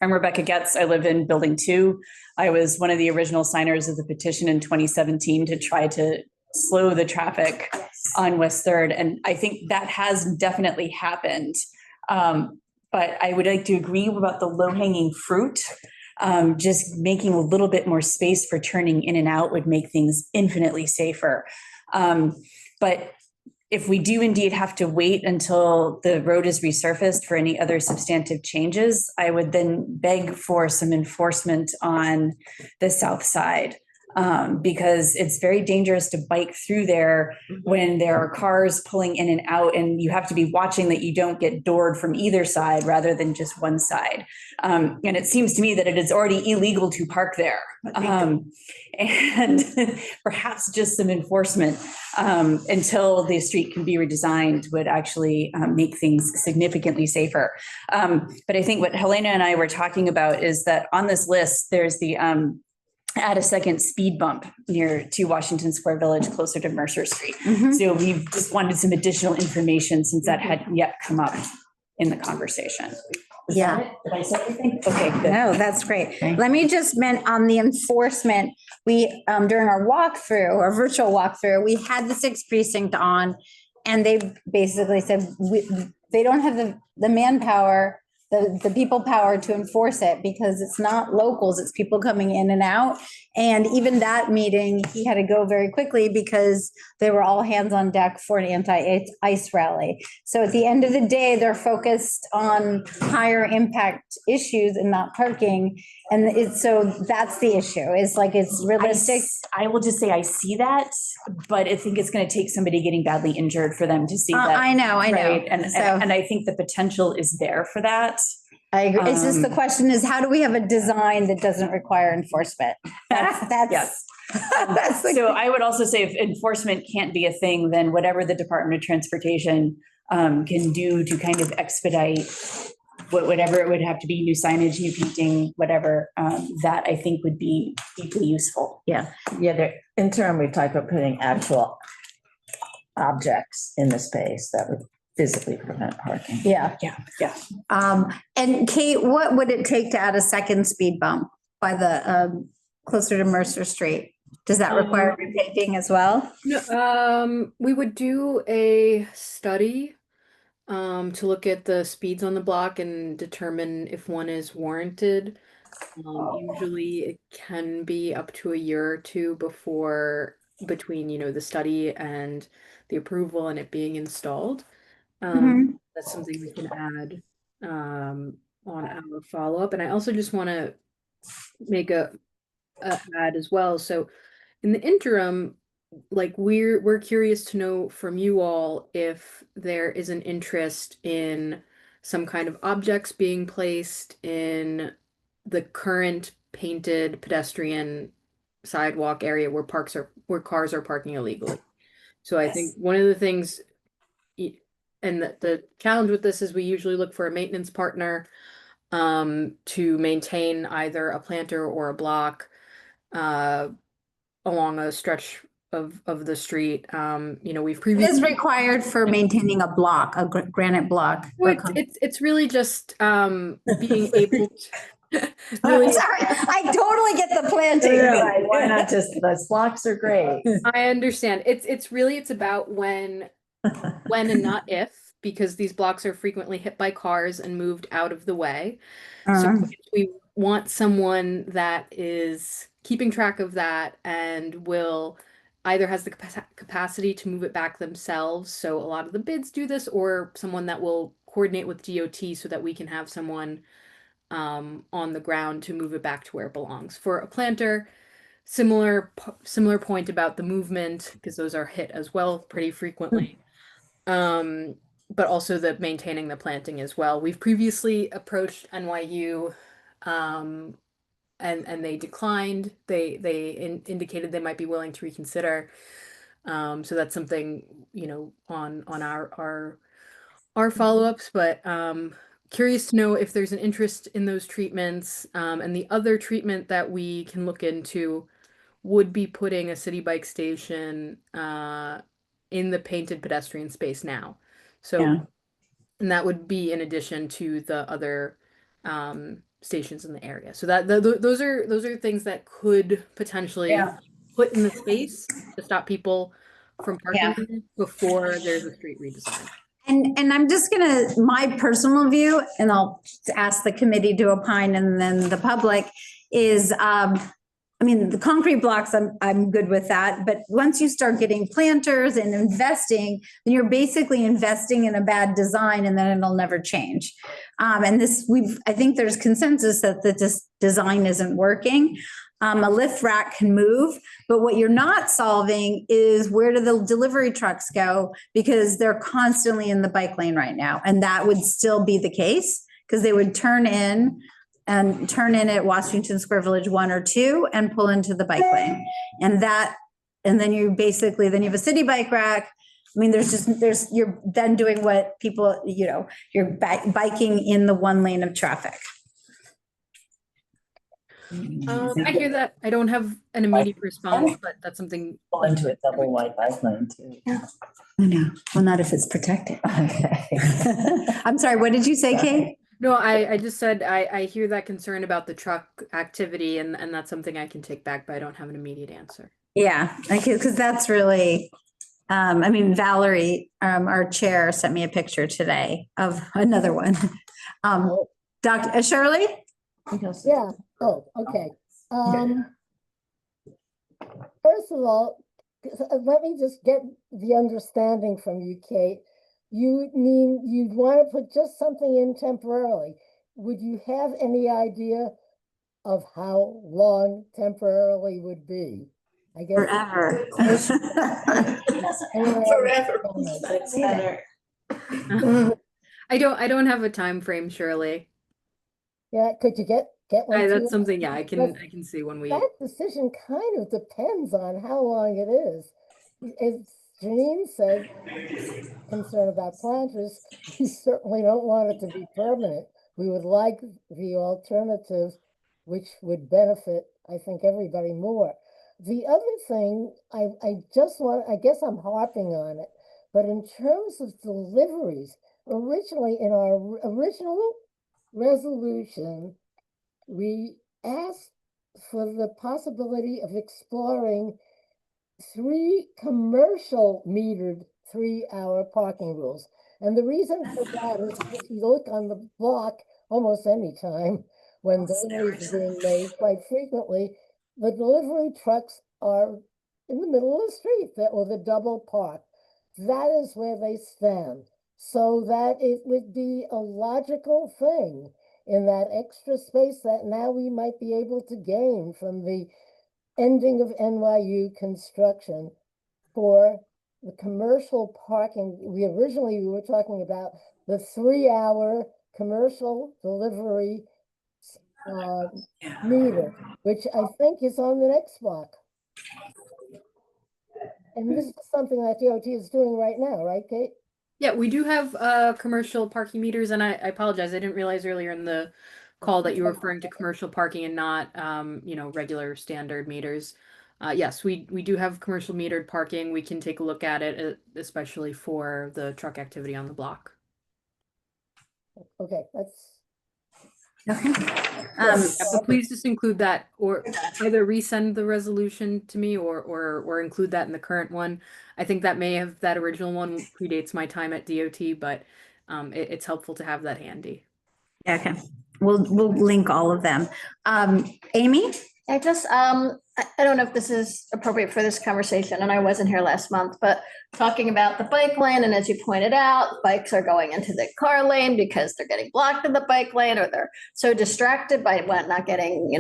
I'm Rebecca Getz. I live in Building 2. I was one of the original signers of the petition in 2017 to try to slow the traffic on West 3rd. And I think that has definitely happened. But I would like to agree about the low-hanging fruit. Just making a little bit more space for turning in and out would make things infinitely safer. But if we do indeed have to wait until the road is resurfaced for any other substantive changes, I would then beg for some enforcement on the south side. Because it's very dangerous to bike through there when there are cars pulling in and out, and you have to be watching that you don't get doored from either side rather than just one side. And it seems to me that it is already illegal to park there. And perhaps just some enforcement until the street can be redesigned would actually make things significantly safer. But I think what Helena and I were talking about is that on this list, there's the add a second speed bump near to Washington Square Village, closer to Mercer Street. So we've just wanted some additional information since that hadn't yet come up in the conversation. Is that it? Did I say everything? Okay, good. No, that's great. Let me just mention on the enforcement, we, during our walkthrough, our virtual walkthrough, we had the 6th precinct on, and they basically said they don't have the manpower, the people power to enforce it, because it's not locals, it's people coming in and out. And even that meeting, he had to go very quickly because they were all hands on deck for an anti-ice rally. So at the end of the day, they're focused on higher impact issues and not parking. And so that's the issue, is like, it's realistic. I will just say I see that, but I think it's going to take somebody getting badly injured for them to see that. I know. Right? And So- and I think the potential is there for that. I agree. It's just the question is, how do we have a design that doesn't require enforcement? That's Yes. that's the- So I would also say if enforcement can't be a thing, then whatever the Department of Transportation can do to kind of expedite whatever it would have to be, new signage, new painting, whatever, that I think would be deeply useful. Yeah, there, in turn, we've talked about putting actual objects in the space that would physically prevent parking. Yeah. Yeah. And Kate, what would it take to add a second speed bump by the, closer to Mercer Street? Does that require repainting as well? No, we would do a study to look at the speeds on the block and determine if one is warranted. Usually it can be up to a year or two between, the study and the approval and it being installed. That's something we can add on our follow-up. And I also just want to make a add as well. So in the interim, like we're curious to know from you all if there is an interest in some kind of objects being placed in the current painted pedestrian sidewalk area where cars are parking illegally. So I think one of the things, and the challenge with this is we usually look for a maintenance partner to maintain either a planter or a block along a stretch of the street. We've It previously is required for maintaining a block, a granite block. it's really just being able to I'm sorry, I totally get the planting. Right, why not just, those blocks are great. I understand. It's about when and not if, because these blocks are frequently hit by cars and moved out of the way. So if we want someone that is keeping track of that and will either has the capacity to move it back themselves. So a lot of the bids do this, or someone that will coordinate with DOT so that we can have someone on the ground to move it back to where it belongs. For a planter, similar point about the movement, because those are hit as well pretty frequently. But also the maintaining the planting as well. We've previously approached NYU and they declined. They indicated they might be willing to reconsider. So that's something, on our follow-ups, but curious to know if there's an interest in those treatments. And the other treatment that we can look into would be putting a CitiBike station in the painted pedestrian space now. So, and that would be in addition to the other stations in the area. So that those are things that could potentially put in the space to stop people from parking before there's a street redesign. And I'm just my personal view, and I'll ask the committee to opine and then the public is, the concrete blocks, I'm good with that. But once you start getting planters and investing, then you're basically investing in a bad design and then it'll never change. I think there's consensus that this design isn't working. A lift rack can move, but what you're not solving is where do the delivery trucks go? Because they're constantly in the bike lane right now. And that would still be the case because they would turn in at Washington Square Village 1 or 2 and pull into the bike lane. And then you have a CitiBike rack. You're then doing what people, you're biking in the one lane of traffic. I hear that. I don't have an immediate response, but that's something. Pull into a double wide bike lane too. I know. Well, not if it's protected. Okay. I'm sorry, what did you say, Kate? No, I just said I hear that concern about the truck activity and that's something I can take back, but I don't have an immediate answer. Yeah, because that's really, Valerie, our chair, sent me a picture today of another one. Dr. Shirley? Yeah, oh, okay. First of all, let me just get the understanding from you, Kate. You mean you'd want to put just something in temporarily. Would you have any idea of how long temporarily would be? I guess. Forever. I don't have a time frame, Shirley. Yeah, could you get one? That's too? something, yeah, I can see when we. That decision kind of depends on how long it is. As Janine said, concern about planters, we certainly don't want it to be permanent. We would like the alternative, which would benefit, I think, everybody more. The other thing, I guess I'm harping on it, but in terms of deliveries, originally in our original resolution, we asked for the possibility of exploring 3 commercial metered 3-hour parking rules. And the reason for that is if you look on the block almost any time when deliveries are being made, quite frequently, the delivery trucks are in the middle of the street or the double park. That is where they stand. So that it would be a logical thing in that extra space that now we might be able to gain from the ending of NYU construction for the commercial parking. We were talking about the 3-hour commercial delivery meter, which I think is on the next block. And this is something that DOT is doing right now, right, Kate? Yeah, we do have commercial parking meters, and I apologize. I didn't realize earlier in the call that you were referring to commercial parking and not regular standard meters. Yes, we do have commercial metered parking. We can take a look at it, especially for the truck activity on the block. Okay, that's Okay. But please just include that, or either resend the resolution to me or include that in the current one. I think that that original one predates my time at DOT, but it's helpful to have that handy. Okay, we'll link all of them. Amy? I just, I don't know if this is appropriate for this conversation, and I wasn't here last month, but talking about the bike lane, and as you pointed out, bikes are going into the car lane because they're getting blocked in the bike lane, or they're so distracted by not getting,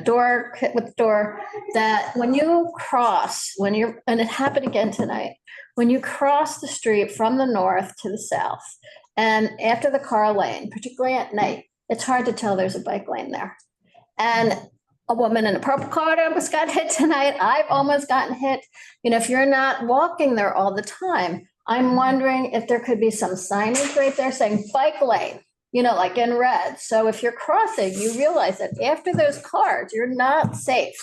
door hit with the door, that when you cross, and it happened again tonight, when you cross the street from the north to the south, and after the car lane, particularly at night, it's hard to tell there's a bike lane there. And a woman in a purple car almost got hit tonight. I've almost gotten hit. If you're not walking there all the time, I'm wondering if there could be some signage right there saying bike lane, like in red. So if you're crossing, you realize that after those cars, you're not safe.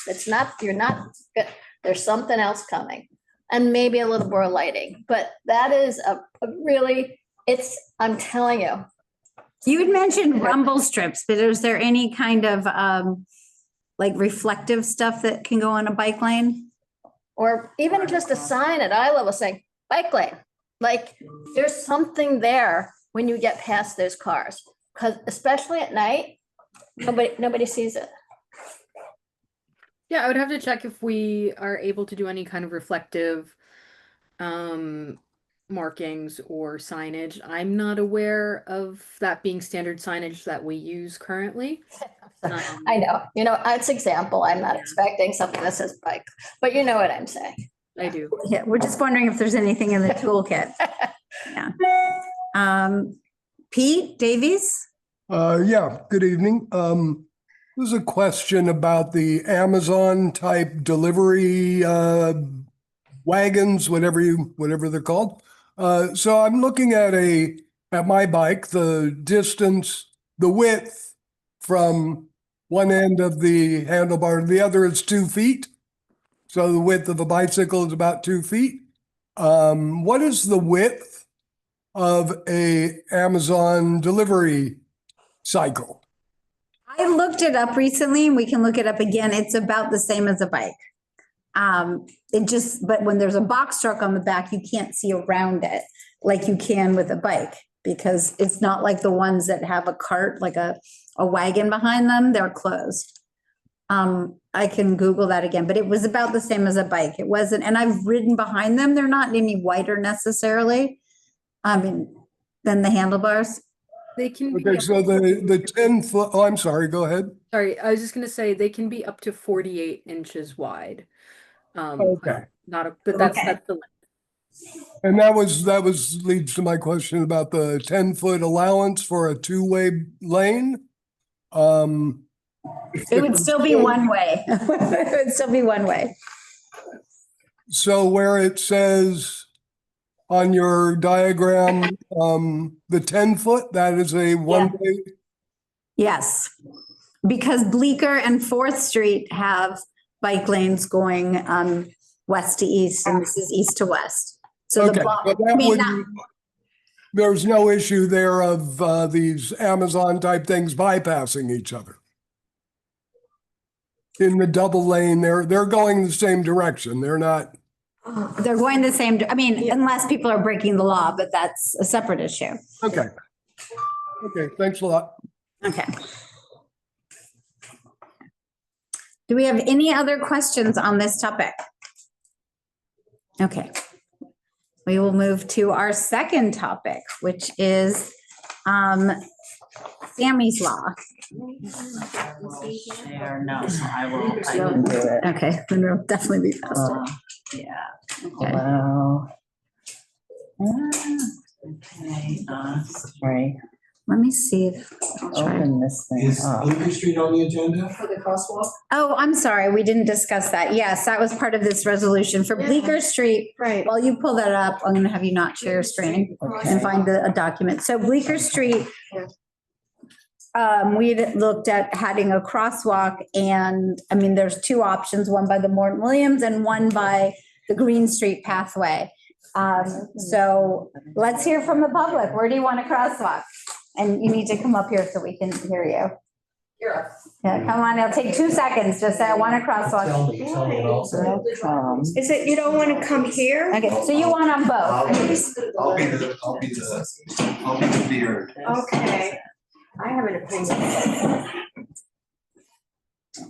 You're not good. There's something else coming, and maybe a little more lighting. But that is a really, I'm telling you. You had mentioned rumble strips, but is there any kind of reflective stuff that can go on a bike lane? Or even just a sign at eye level saying bike lane. Like there's something there when you get past those cars, because especially at night, nobody sees it. Yeah, I would have to check if we are able to do any kind of reflective markings or signage. I'm not aware of that being standard signage that we use currently. I know, it's example. I'm not expecting something that says bike, but you know what I'm saying. I do. Yeah, we're just wondering if there's anything in the toolkit. Yeah. Pete Davies? Yeah, good evening. There's a question about the Amazon type delivery wagons, whatever they're called. So I'm looking at my bike, the width from one end of the handlebar to the other is 2 feet. So the width of a bicycle is about 2 feet. What is the width of a Amazon delivery cycle? I looked it up recently, and we can look it up again. It's about the same as a bike. But when there's a box truck on the back, you can't see around it like you can with a bike. because it's not like the ones that have a cart, like a wagon behind them, they're closed. I can Google that again, but it was about the same as a bike. It wasn't, and I've ridden behind them. They're not any wider necessarily. I mean, than the handlebars. They can be Okay, so the 10-foot, oh, I'm sorry, go ahead. sorry, I was just gonna say they can be up to 48 inches wide. Okay. Not a, but that's Okay. that's the limit. And that was leads to my question about the 10-foot allowance for a two-way lane. It would still be one way. It would still be one way. So where it says on your diagram, the 10-foot, that is a one-way. Yes, because Bleecker and 4th Street have bike lanes going west to east, and this is east to west. So Okay, the block, but I that mean, wouldn't, there's no issue there of these Amazon type things bypassing each other. In the double lane, they're going the same direction. They're not. they're going the same, I mean, unless people are breaking the law, but that's a separate issue. Okay. Okay, thanks a lot. Okay. Do we have any other questions on this topic? Okay. We will move to our second topic, which is Sammy's Law. Share, no, so I can do it. Okay, then it'll definitely be faster. Yeah. Okay. Hello. Okay, sorry, Let me see if I'll try. open this thing Is up. Bleecker Street on the agenda? For the crosswalk? Oh, I'm sorry, we didn't discuss that. Yes, that was part of this resolution for Bleecker Street. Right. While you pull that up, I'm gonna have you not share your screen and find a document. So Bleecker Street, we had looked at having a crosswalk, and I mean, there's two options, one by the Morton Williams and one by the Green Street pathway. So let's hear from the public. Where do you want a crosswalk? And you need to come up here so we can hear you. Yeah, come on, it'll take 2 seconds. Just say, I want a crosswalk. Tell me and I'll say. Is it, you don't want to come here? Okay, so you want them both. I'll be the beard. Okay. I have an opinion.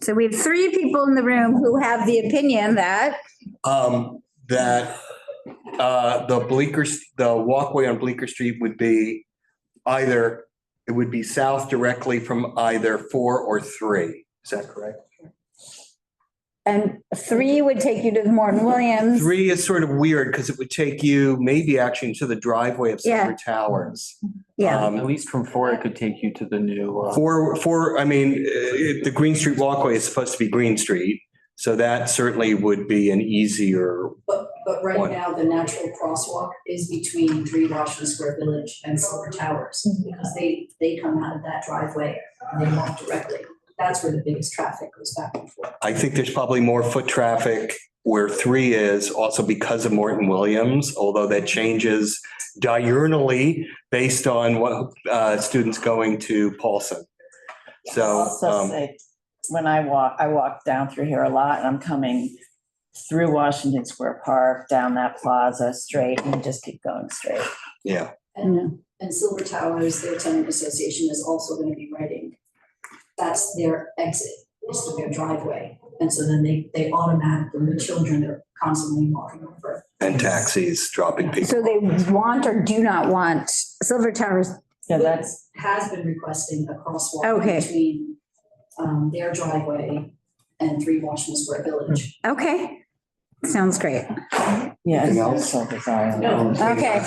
So we have 3 people in the room who have the opinion that, That the walkway on Bleecker Street would be either, it would be south directly from either 4 or 3. Is that correct? and 3 would take you to the Morton Williams. 3 is sort of weird because it would take you maybe actually into the driveway of Yeah. Silver Towers. Yeah, At least from 4, it could take you to the new. 4, I mean, the Green Street walkway is supposed to be Green Street. So that certainly would be an easier, But right One. now, the natural crosswalk is between 3 Washington Square Village and Silver Towers, because they come out of that driveway and they walk directly. That's where the biggest traffic goes back and forth. I think there's probably more foot traffic where 3 is, also because of Morton Williams, although that changes diurnally based on what students going to Paulson. So, Also say, when I walk down through here a lot, and I'm coming through Washington Square Park, down that plaza straight, and just keep going straight. yeah. And Silver Towers, their tenant association is also going to be writing, that's their exit, is through their driveway. And so then they automatically, the children are constantly walking over. And taxis dropping people. so they want or do not want Silver Towers. Yeah, that's, Has been requesting a crosswalk Okay. between their driveway and 3 Washington Square Village. Okay, sounds great. yeah, Anything it's so bizarre. Okay,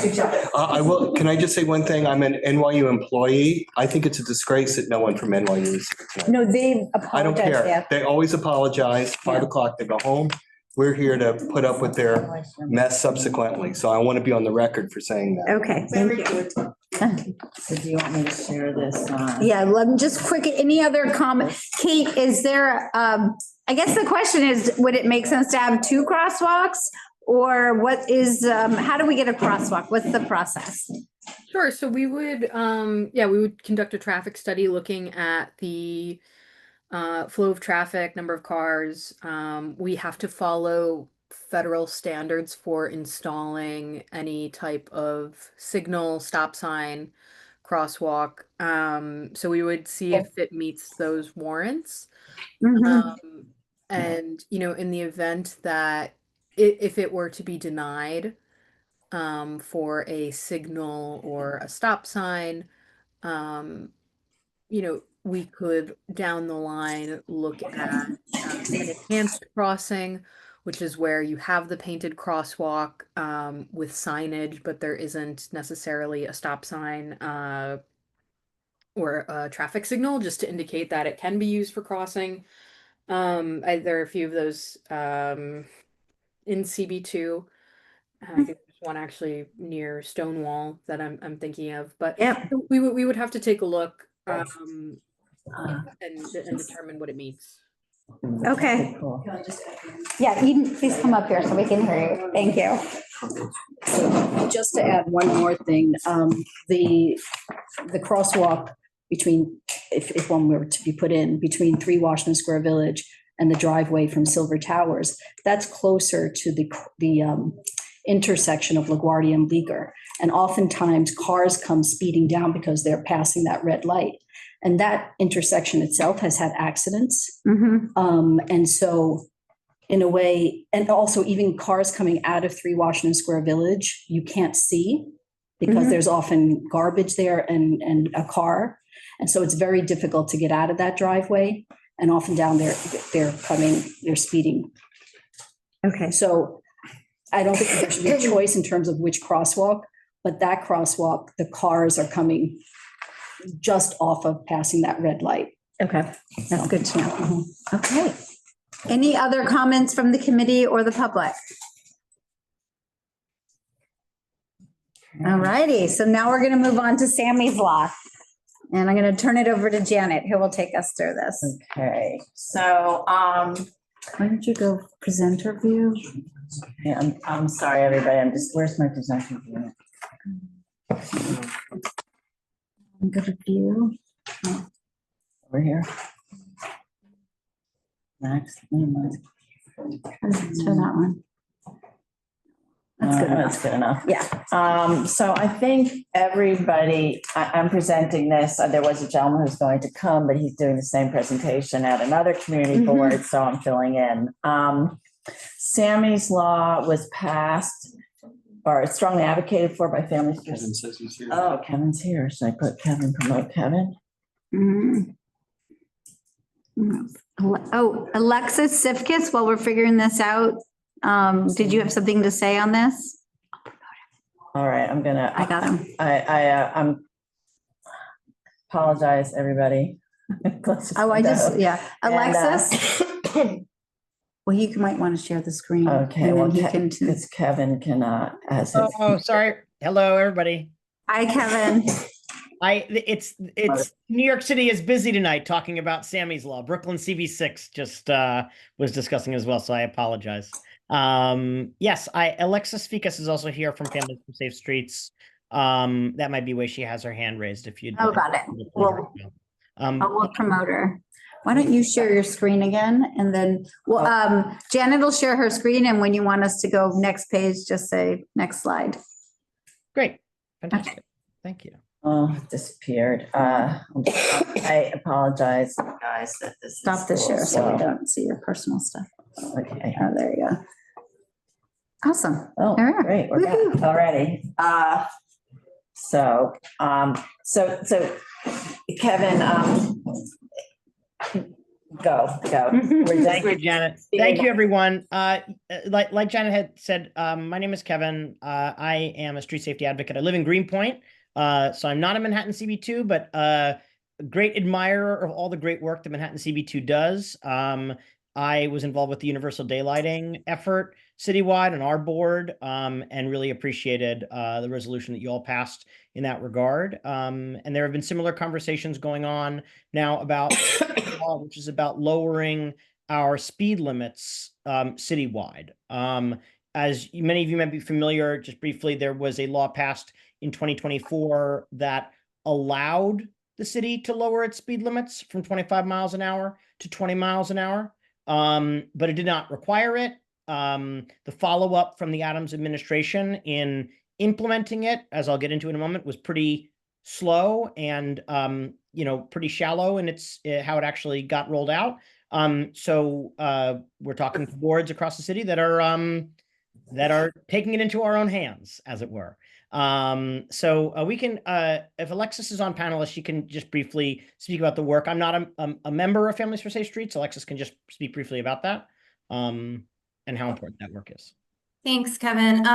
I will, can I just say one thing? I'm an NYU employee. I think it's a disgrace that no one from NYU is here tonight. no, they I don't apologize, care. yeah. They always apologize. 5 o'clock, they go home. We're here to put up with their mess subsequently. So I want to be on the record for saying that. Okay, thank you. So do you want me to share this? Yeah, let me just quick, any other comment? Kate, is there, I guess the question is, would it make sense to have 2 crosswalks? Or what is, how do we get a crosswalk? What's the process? Sure. So we would, we would conduct a traffic study looking at the flow of traffic, number of cars. We have to follow federal standards for installing any type of signal, stop sign, crosswalk. So we would see if it meets those warrants. And, you know, in the event that if it were to be denied for a signal or a stop sign, you know, we could down the line look at an enhanced crossing, which is where you have the painted crosswalk with signage, but there isn't necessarily a stop sign or a traffic signal, just to indicate that it can be used for crossing. There are a few of those in CB2. I think there's one actually near Stonewall that I'm thinking of, but we would have to take a look and determine what it means. Okay. Yeah, Eden, please come up here so we can hear you. Thank you. Just to add one more thing, the crosswalk between, if one were to be put in between 3 Washington Square Village and the driveway from Silver Towers, that's closer to the intersection of LaGuardia and Bleecker. And oftentimes cars come speeding down because they're passing that red light. And that intersection itself has had accidents. And so in a way, and also even cars coming out of 3 Washington Square Village, you can't see because there's often garbage there and a car. And so it's very difficult to get out of that driveway. And often down there, they're speeding. Okay. So I don't think there should be a choice in terms of which crosswalk, but that crosswalk, the cars are coming just off of passing that red light. Okay, that's good to know. Okay. Any other comments from the committee or the public? All righty, so now we're going to move on to Sammy's Law. And I'm going to turn it over to Janet, who will take us through this. Okay, so why don't you go presenter view? yeah, I'm sorry, everybody. Where's my presenter view? Go to view. Over here. Next. So that one. That's good enough. Yeah. So I think everybody, I'm presenting this. There was a gentleman who's going to come, but he's doing the same presentation at another community board, so I'm filling in. Sammy's Law was passed or strongly advocated for by families. Kevin says he's here. Oh, Kevin's here. Should I put Kevin, promote Kevin? Oh, Alexis Sifkis, while we're figuring this out, did you have something to say on this? All right, I'm gonna. I got him. I'm apologize, everybody. Alexis. Well, you might want to share the screen. Okay, well, because Kevin cannot. Oh, sorry. Hello, everybody. Hi, Kevin. It's New York City is busy tonight talking about Sammy's Law. Brooklyn CB6 just was discussing as well, so I apologize. Yes, Alexis Fikas is also here from Families for Safe Streets. That might be why she has her hand raised. If you got it. We'll promote her. Why don't you share your screen again, and then Janet will share her screen, and when you want us to go next page, just say next slide. Great, fantastic. Okay. Thank you. Oh, it disappeared. I apologize, guys. That this stop the share so we don't see your personal stuff. Okay. Oh, there you go. Awesome. Oh, great. We're back already. So Kevin, go. Thank you, Janet. Thank you, everyone. Like Janet had said, my name is Kevin. I am a street safety advocate. I live in Greenpoint. So I'm not a Manhattan CB2, but a great admirer of all the great work that Manhattan CB2 does. I was involved with the universal daylighting effort citywide on our board, and really appreciated the resolution that you all passed in that regard. And there have been similar conversations going on now about which is about lowering our speed limits citywide. As many of you might be familiar, just briefly, there was a law passed in 2024 that allowed the city to lower its speed limits from 25 miles an hour to 20 miles an hour. But it did not require it. the follow-up from the Adams administration in implementing it, as I'll get into in a moment, was pretty slow and pretty shallow in its how it actually got rolled out. So we're talking to boards across the city that are taking it into our own hands, as it were. So we can, if Alexis is on panelist, she can just briefly speak about the work. I'm not a member of Families for Safe Streets. Alexis can just speak briefly about that and how important that work is. Thanks, Kevin.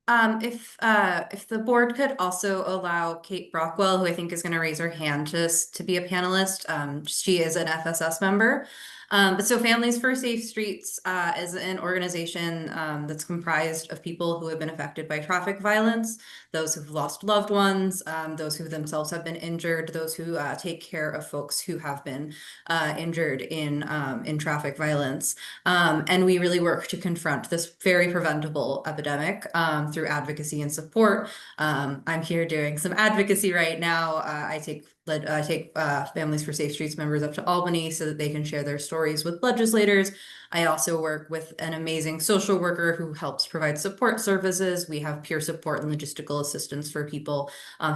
If the board could also allow Kate Brockwell, who I think is going to raise her hand to be a panelist. She is an FSS member. So Families for Safe Streets is an organization that's comprised of people who have been affected by traffic violence, those who've lost loved ones, those who themselves have been injured, those who take care of folks who have been injured in traffic violence. And we really work to confront this very preventable epidemic through advocacy and support. I'm here doing some advocacy right now. I take Families for Safe Streets members up to Albany so that they can share their stories with legislators. I also work with an amazing social worker who helps provide support services. We have peer support and logistical assistance for people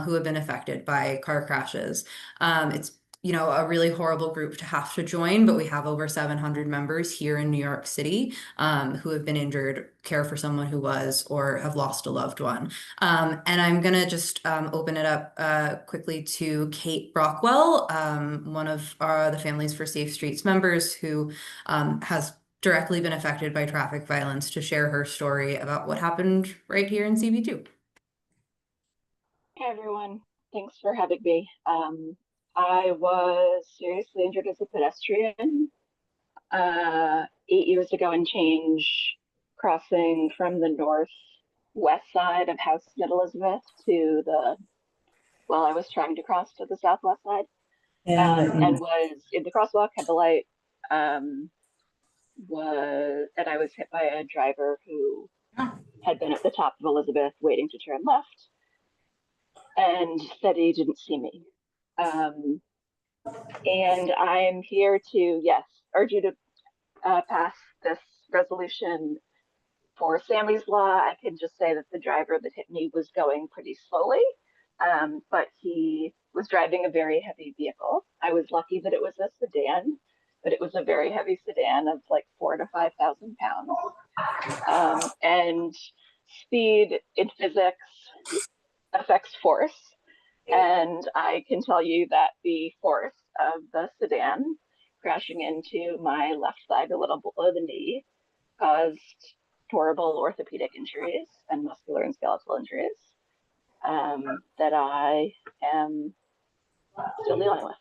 who have been affected by car crashes. It's a really horrible group to have to join, but we have over 700 members here in New York City who have been injured, care for someone who was, or have lost a loved one. And I'm gonna just open it up quickly to Kate Brockwell, one of the Families for Safe Streets members who has directly been affected by traffic violence, to share her story about what happened right here in CB2. Hey everyone, thanks for having me. I was seriously injured as a pedestrian 8 years ago and change, crossing from the northwest side of House St. Elizabeth to I was trying to cross to the southwest side, and was in the crosswalk, had the light, and I was hit by a driver who had been at the top of Elizabeth waiting to turn left and said he didn't see me. And I'm here to, urge you to pass this resolution for Sammy's Law. I can just say that the driver that hit me was going pretty slowly, but he was driving a very heavy vehicle. I was lucky that it was a sedan, but it was a very heavy sedan of like 4,000 to 5,000 pounds. And speed in physics affects force. And I can tell you that the force of the sedan crashing into my left side, a little below the knee, caused horrible orthopedic injuries and muscular and skeletal injuries that I am still dealing with.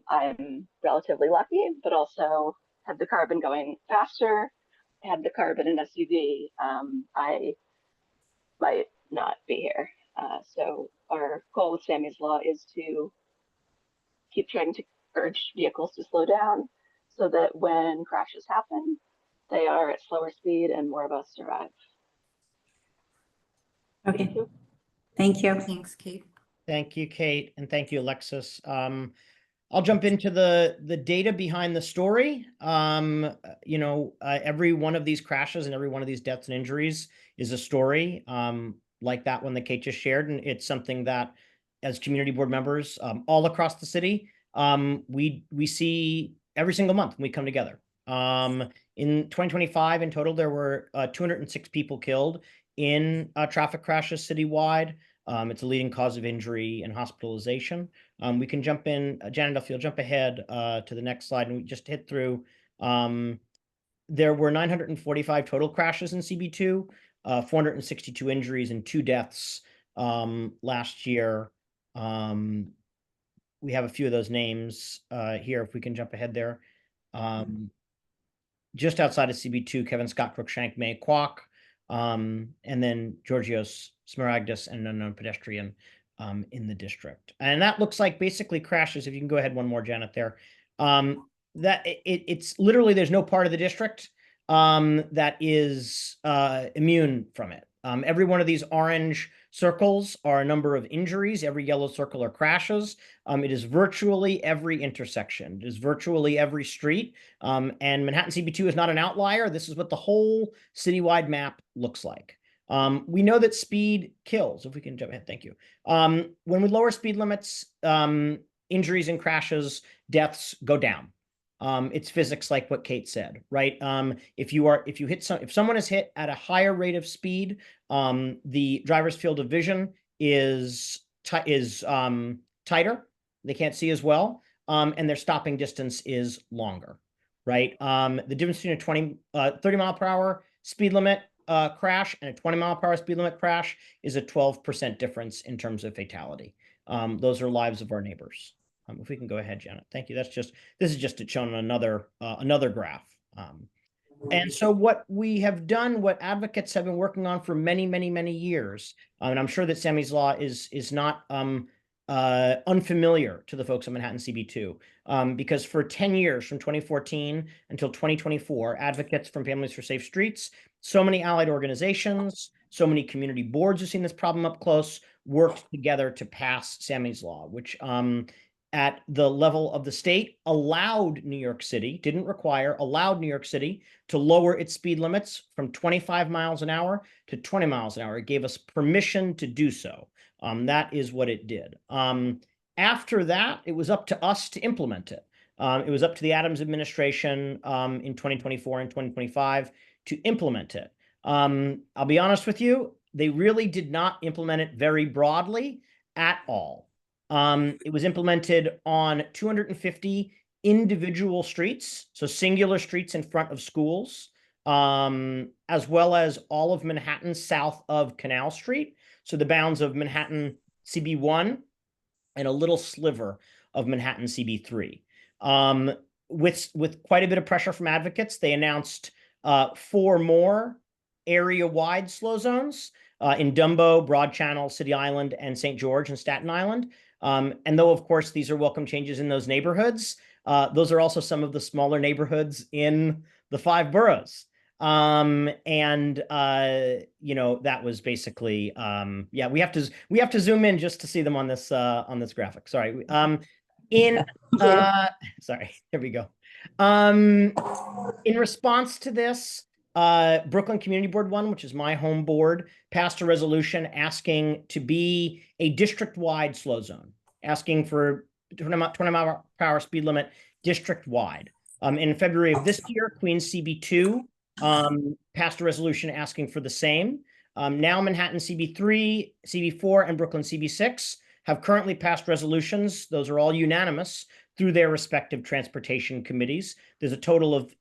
I'm relatively lucky, but also had the car been going faster, had the car been an SUV, I might not be here. So our goal with Sammy's Law is to keep trying to urge vehicles to slow down so that when crashes happen, they are at slower speed and more of us survive. Okay. Thank you. Thanks, Kate. Thank you, Kate, and thank you, Alexis. I'll jump into the data behind the story. Every one of these crashes and every one of these deaths and injuries is a story. Like that one that Kate just shared. And it's something that as community board members all across the city, we see every single month when we come together. In 2025, in total, there were 206 people killed in traffic crashes citywide. It's a leading cause of injury and hospitalization. We can jump in, Janet, if you'll jump ahead to the next slide, and we just hit through. There were 945 total crashes in CB2. 462 injuries and 2 deaths last year. We have a few of those names here, if we can jump ahead there. Just outside of CB2, Kevin Scott, Crookshank, May Kwok, and then Georgios Smaragdis, and an unknown pedestrian in the district. And that looks like basically crashes. If you can go ahead one more, Janet, there. It's literally, there's no part of the district that is immune from it. Every one of these orange circles are a number of injuries. Every yellow circle are crashes. It is virtually every intersection. It is virtually every street. And Manhattan CB2 is not an outlier. This is what the whole citywide map looks like. We know that speed kills. If we can jump ahead, thank you. When we lower speed limits, injuries and crashes, deaths go down. It's physics, like what Kate said, right? If someone is hit at a higher rate of speed, the driver's field of vision is tighter. They can't see as well, and their stopping distance is longer, right? The difference between a 30 mile per hour speed limit crash and a 20 mile per hour speed limit crash is a 12% difference in terms of fatality. Those are lives of our neighbors. If we can go ahead, Janet, thank you. This is just shown on another graph. And so what we have done, what advocates have been working on for many, many, many years, and I'm sure that Sammy's Law is not unfamiliar to the folks at Manhattan CB2, because for 10 years, from 2014 until 2024, advocates from Families for Safe Streets, so many allied organizations, so many community boards who've seen this problem up close, worked together to pass Sammy's Law, which at the level of the state allowed New York City, didn't require, allowed New York City to lower its speed limits from 25 miles an hour to 20 miles an hour. It gave us permission to do so. That is what it did. After that, it was up to us to implement it. It was up to the Adams administration in 2024 and 2025 to implement it. I'll be honest with you, they really did not implement it very broadly at all. It was implemented on 250 individual streets, so singular streets in front of schools, as well as all of Manhattan south of Canal Street, so the bounds of Manhattan CB1 and a little sliver of Manhattan CB3. With quite a bit of pressure from advocates, they announced 4 more area-wide slow zones in Dumbo, Broad Channel, City Island, and St. George and Staten Island. And though, of course, these are welcome changes in those neighborhoods, those are also some of the smaller neighborhoods in the 5 boroughs. That was basically, yeah, we have to zoom in just to see them on this graphic. Sorry. Sorry, here we go. In response to this, Brooklyn Community Board 1, which is my home board, passed a resolution asking to be a district-wide slow zone, asking for 20 mile per hour speed limit district-wide. In February of this year, Queens CB2 passed a resolution asking for the same. Now Manhattan CB3, CB4, and Brooklyn CB6 have currently passed resolutions. Those are all unanimous through their respective transportation committees. There's a total of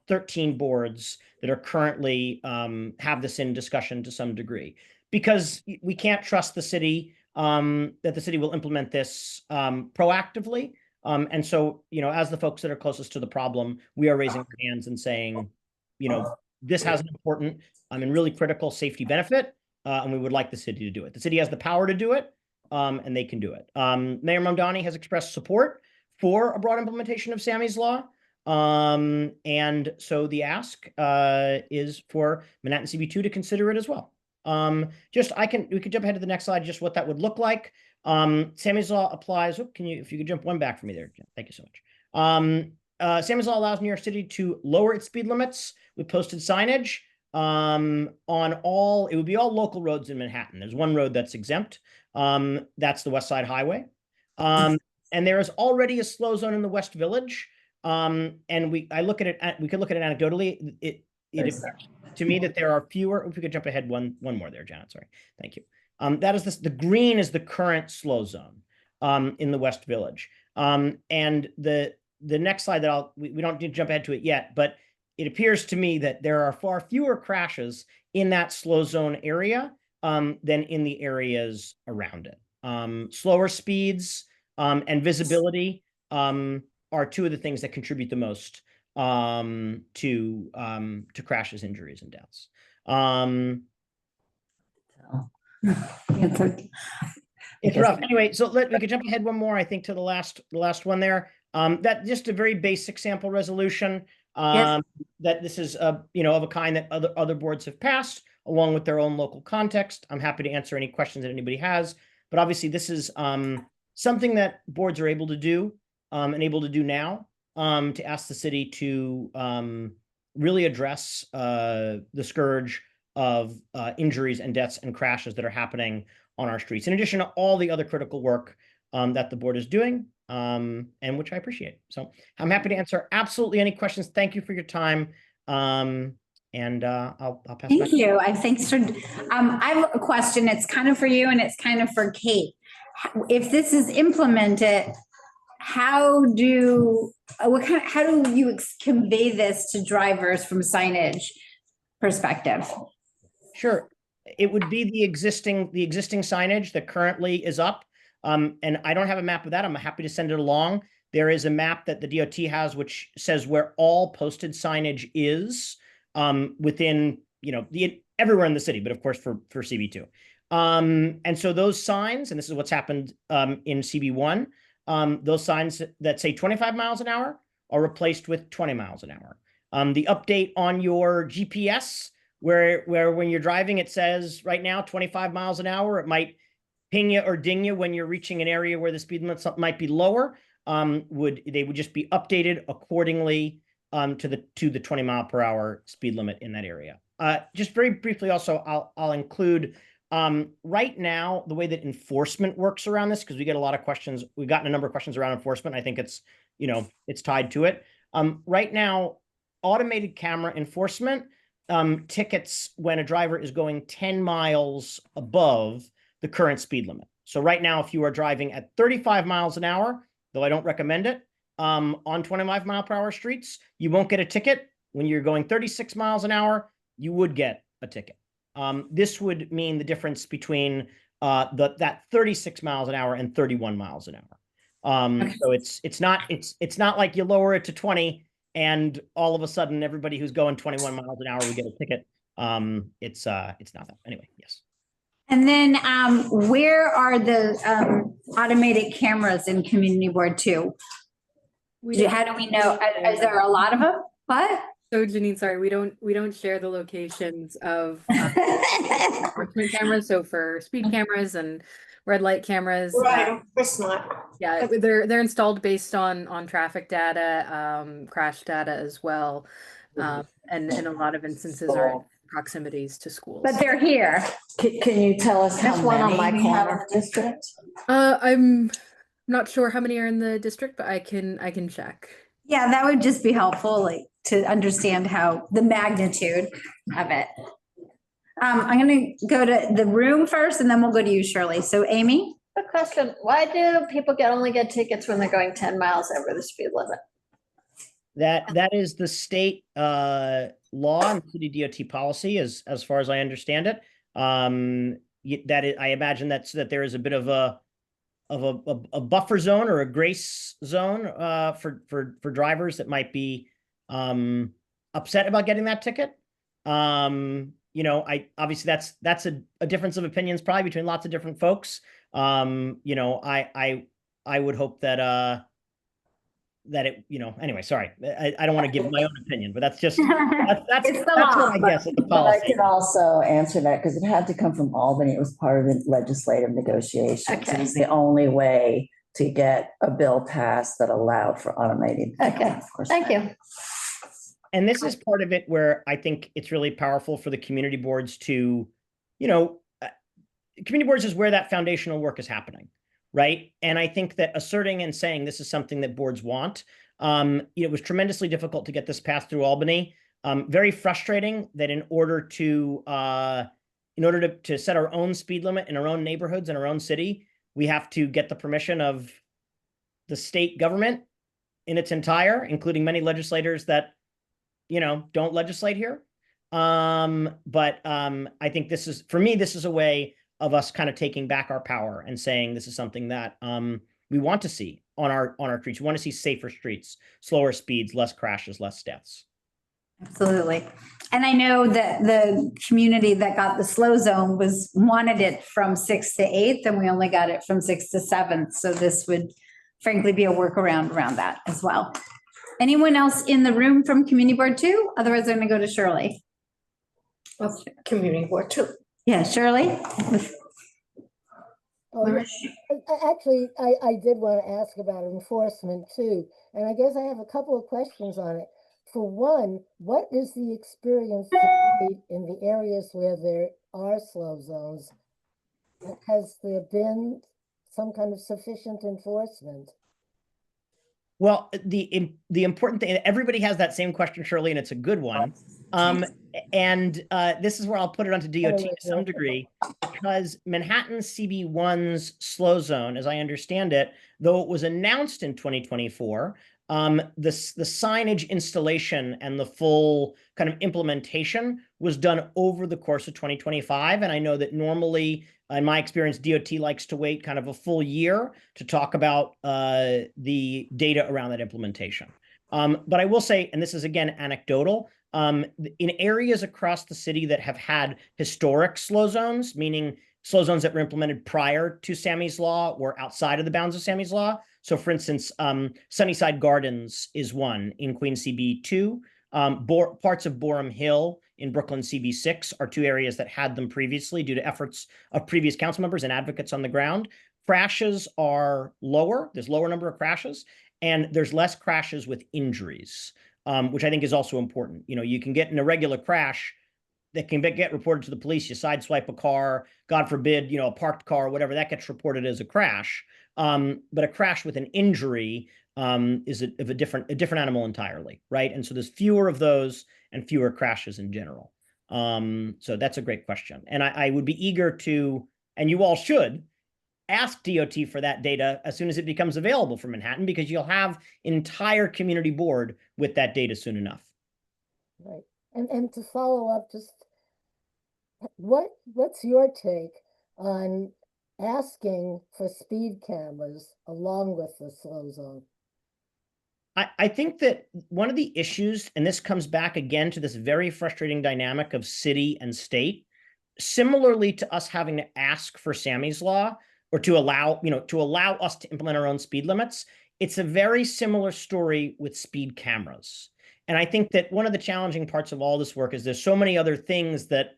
13 boards that are currently have this in discussion to some degree, because we can't trust the city that the city will implement this proactively. And so, as the folks that are closest to the problem, we are raising our hands and saying, this has an important and really critical safety benefit, and we would like the city to do it. The city has the power to do it, and they can do it. Mayor Mamdani has expressed support for a broad implementation of Sammy's Law. And so the ask is for Manhattan CB2 to consider it as well. We could jump ahead to the next slide, just what that would look like. Sammy's Law applies. If you could jump one back for me there, Jen, thank you so much. Sammy's Law allows New York City to lower its speed limits with posted signage on all, it would be all local roads in Manhattan. There's one road that's exempt. That's the West Side Highway. And there is already a slow zone in the West Village. And we could look at it anecdotally. It appears to me that there are fewer. If we could jump ahead one more there, Janet. Sorry, thank you. That is the green is the current slow zone in the West Village. And the next slide that we don't need to jump ahead to it yet, but it appears to me that there are far fewer crashes in that slow zone area than in the areas around it. Slower speeds and visibility are 2 of the things that contribute the most to crashes, injuries, and deaths. It's rough. Anyway, so we could jump ahead one more, I think, to the last one there. That just a very basic sample resolution. That this is of a kind that other boards have passed along with their own local context. I'm happy to answer any questions that anybody has, but obviously this is something that boards are able to do and able to do now to ask the city to really address the scourge of injuries and deaths and crashes that are happening on our streets, in addition to all the other critical work that the board is doing, and which I appreciate. So I'm happy to answer absolutely any questions. Thank you for your time. And I'll pass it back. Thank you. Thanks for, I have a question. It's kind of for you and it's kind of for Kate. If this is implemented, how do you convey this to drivers from signage perspective? Sure. It would be the existing signage that currently is up. And I don't have a map of that. I'm happy to send it along. There is a map that the DOT has, which says where all posted signage is within, everywhere in the city, but of course for CB2. And so those signs, and this is what's happened in CB1, those signs that say 25 miles an hour are replaced with 20 miles an hour. The update on your GPS, where when you're driving, it says right now 25 miles an hour, it might ping you or ding you when you're reaching an area where the speed limit might be lower. They would just be updated accordingly to the 20 mile per hour speed limit in that area. Just very briefly, also, I'll include right now the way that enforcement works around this, because we get a lot of questions. We've gotten a number of questions around enforcement. I think it's tied to it. Right now, automated camera enforcement tickets when a driver is going 10 miles above the current speed limit. So right now, if you are driving at 35 miles an hour, though I don't recommend it, on 25 mile per hour streets, you won't get a ticket. When you're going 36 miles an hour, you would get a ticket. This would mean the difference between that 36 miles an hour and 31 miles an hour. Okay. So it's not like you lower it to 20 and all of a sudden everybody who's going 21 miles an hour would get a ticket. It's not that. Anyway, yes. And then where are the automated cameras in Community Board 2? How do we know? Is there a lot of them? What? So Janine, sorry, we don't share the locations of enforcement cameras. So for speed cameras and red light cameras, right? Of course not. Yeah, they're installed based on traffic data, crash data as well, and in a lot lot of instances are in proximities to schools. But they're here. Can you tell us how There's one on my many we have in corner. the district? I'm not sure how many are in the district, but I can check. Yeah, that would just be helpful, like to understand how the magnitude of it. I'm going to go to the room first, and then we'll go to you, Shirley. So, Amy. A question: why do people only get tickets when they're going 10 miles over the speed limit? That is the state law and city DOT policy, as far as I understand it. I imagine that there is a bit of a buffer zone or a grace zone for drivers that might be upset about getting that ticket. I obviously that's a difference of opinions probably between lots of different folks. I would hope that it, anyway, sorry, I don't want to give my own opinion, but that's just that's what I guess is the policy. But I can also answer that because it had to come from Albany. It was part of the legislative negotiations. Okay. It was the only way to get a bill passed that allowed for automated. Okay, of course. Thank you. And this is part of it where I think it's really powerful for the community boards to, community boards is where that foundational work is happening, right? And I think that asserting and saying this is something that boards want, it was tremendously difficult to get this passed through Albany. Very frustrating that in order to set our own speed limit in our own neighborhoods in our own city, we have to get the permission of the state government in its entire, including many legislators that don't legislate here. But I think this is a way of us kind of taking back our power and saying this is something that we want to see on our streets. We want to see safer streets, slower speeds, less crashes, less deaths. Absolutely. And I know that the community that got the slow zone wanted it from 6th to 8th, and we only got it from 6th to 7th. So this would frankly be a workaround around that as well. Anyone else in the room from Community Board 2? Otherwise, I'm going to go to Shirley. Community board too. Yeah, Shirley? Actually, I did want to ask about enforcement too, and I guess I have a couple of questions on it. For one, what is the experience to date in the areas where there are slow zones? Has there been some kind of sufficient enforcement? Well, the important thing, everybody has that same question, Shirley, and it's a good one. This is where I'll put it onto DOT to some degree, because Manhattan CB1's slow zone, as I understand it, though it was announced in 2024, the signage installation and the full kind of implementation was done over the course of 2025. And I know that normally, in my experience, DOT likes to wait kind of a full year to talk about the data around that implementation. But I will say, and this is again anecdotal, in areas across the city that have had historic slow zones, meaning slow zones that were implemented prior to Sammy's Law or outside of the bounds of Sammy's Law. So for instance, Sunnyside Gardens is one in Queen CB2. Parts of Borum Hill in Brooklyn CB6 are two areas that had them previously due to efforts of previous council members and advocates on the ground. Crashes are lower. There's lower number of crashes, and there's less crashes with injuries, which I think is also important. You know, you can get an irregular crash that can get reported to the police. You sideswipe a car, God forbid, you know, a parked car, whatever, that gets reported as a crash. But a crash with an injury is a different animal entirely, right? And so there's fewer of those and fewer crashes in general. So that's a great question. And I would be eager to, and you all should, ask DOT for that data as soon as it becomes available for Manhattan, because you'll have an entire community board with that data soon enough. Right. And to follow up, just what's your take on asking for speed cameras along with the slow zone? I think that one of the issues, and this comes back again to this very frustrating dynamic of city and state, similarly to us having to ask for Sammy's Law or to allow us to implement our own speed limits, it's a very similar story with speed cameras. And I think that one of the challenging parts of all this work is there's so many other things that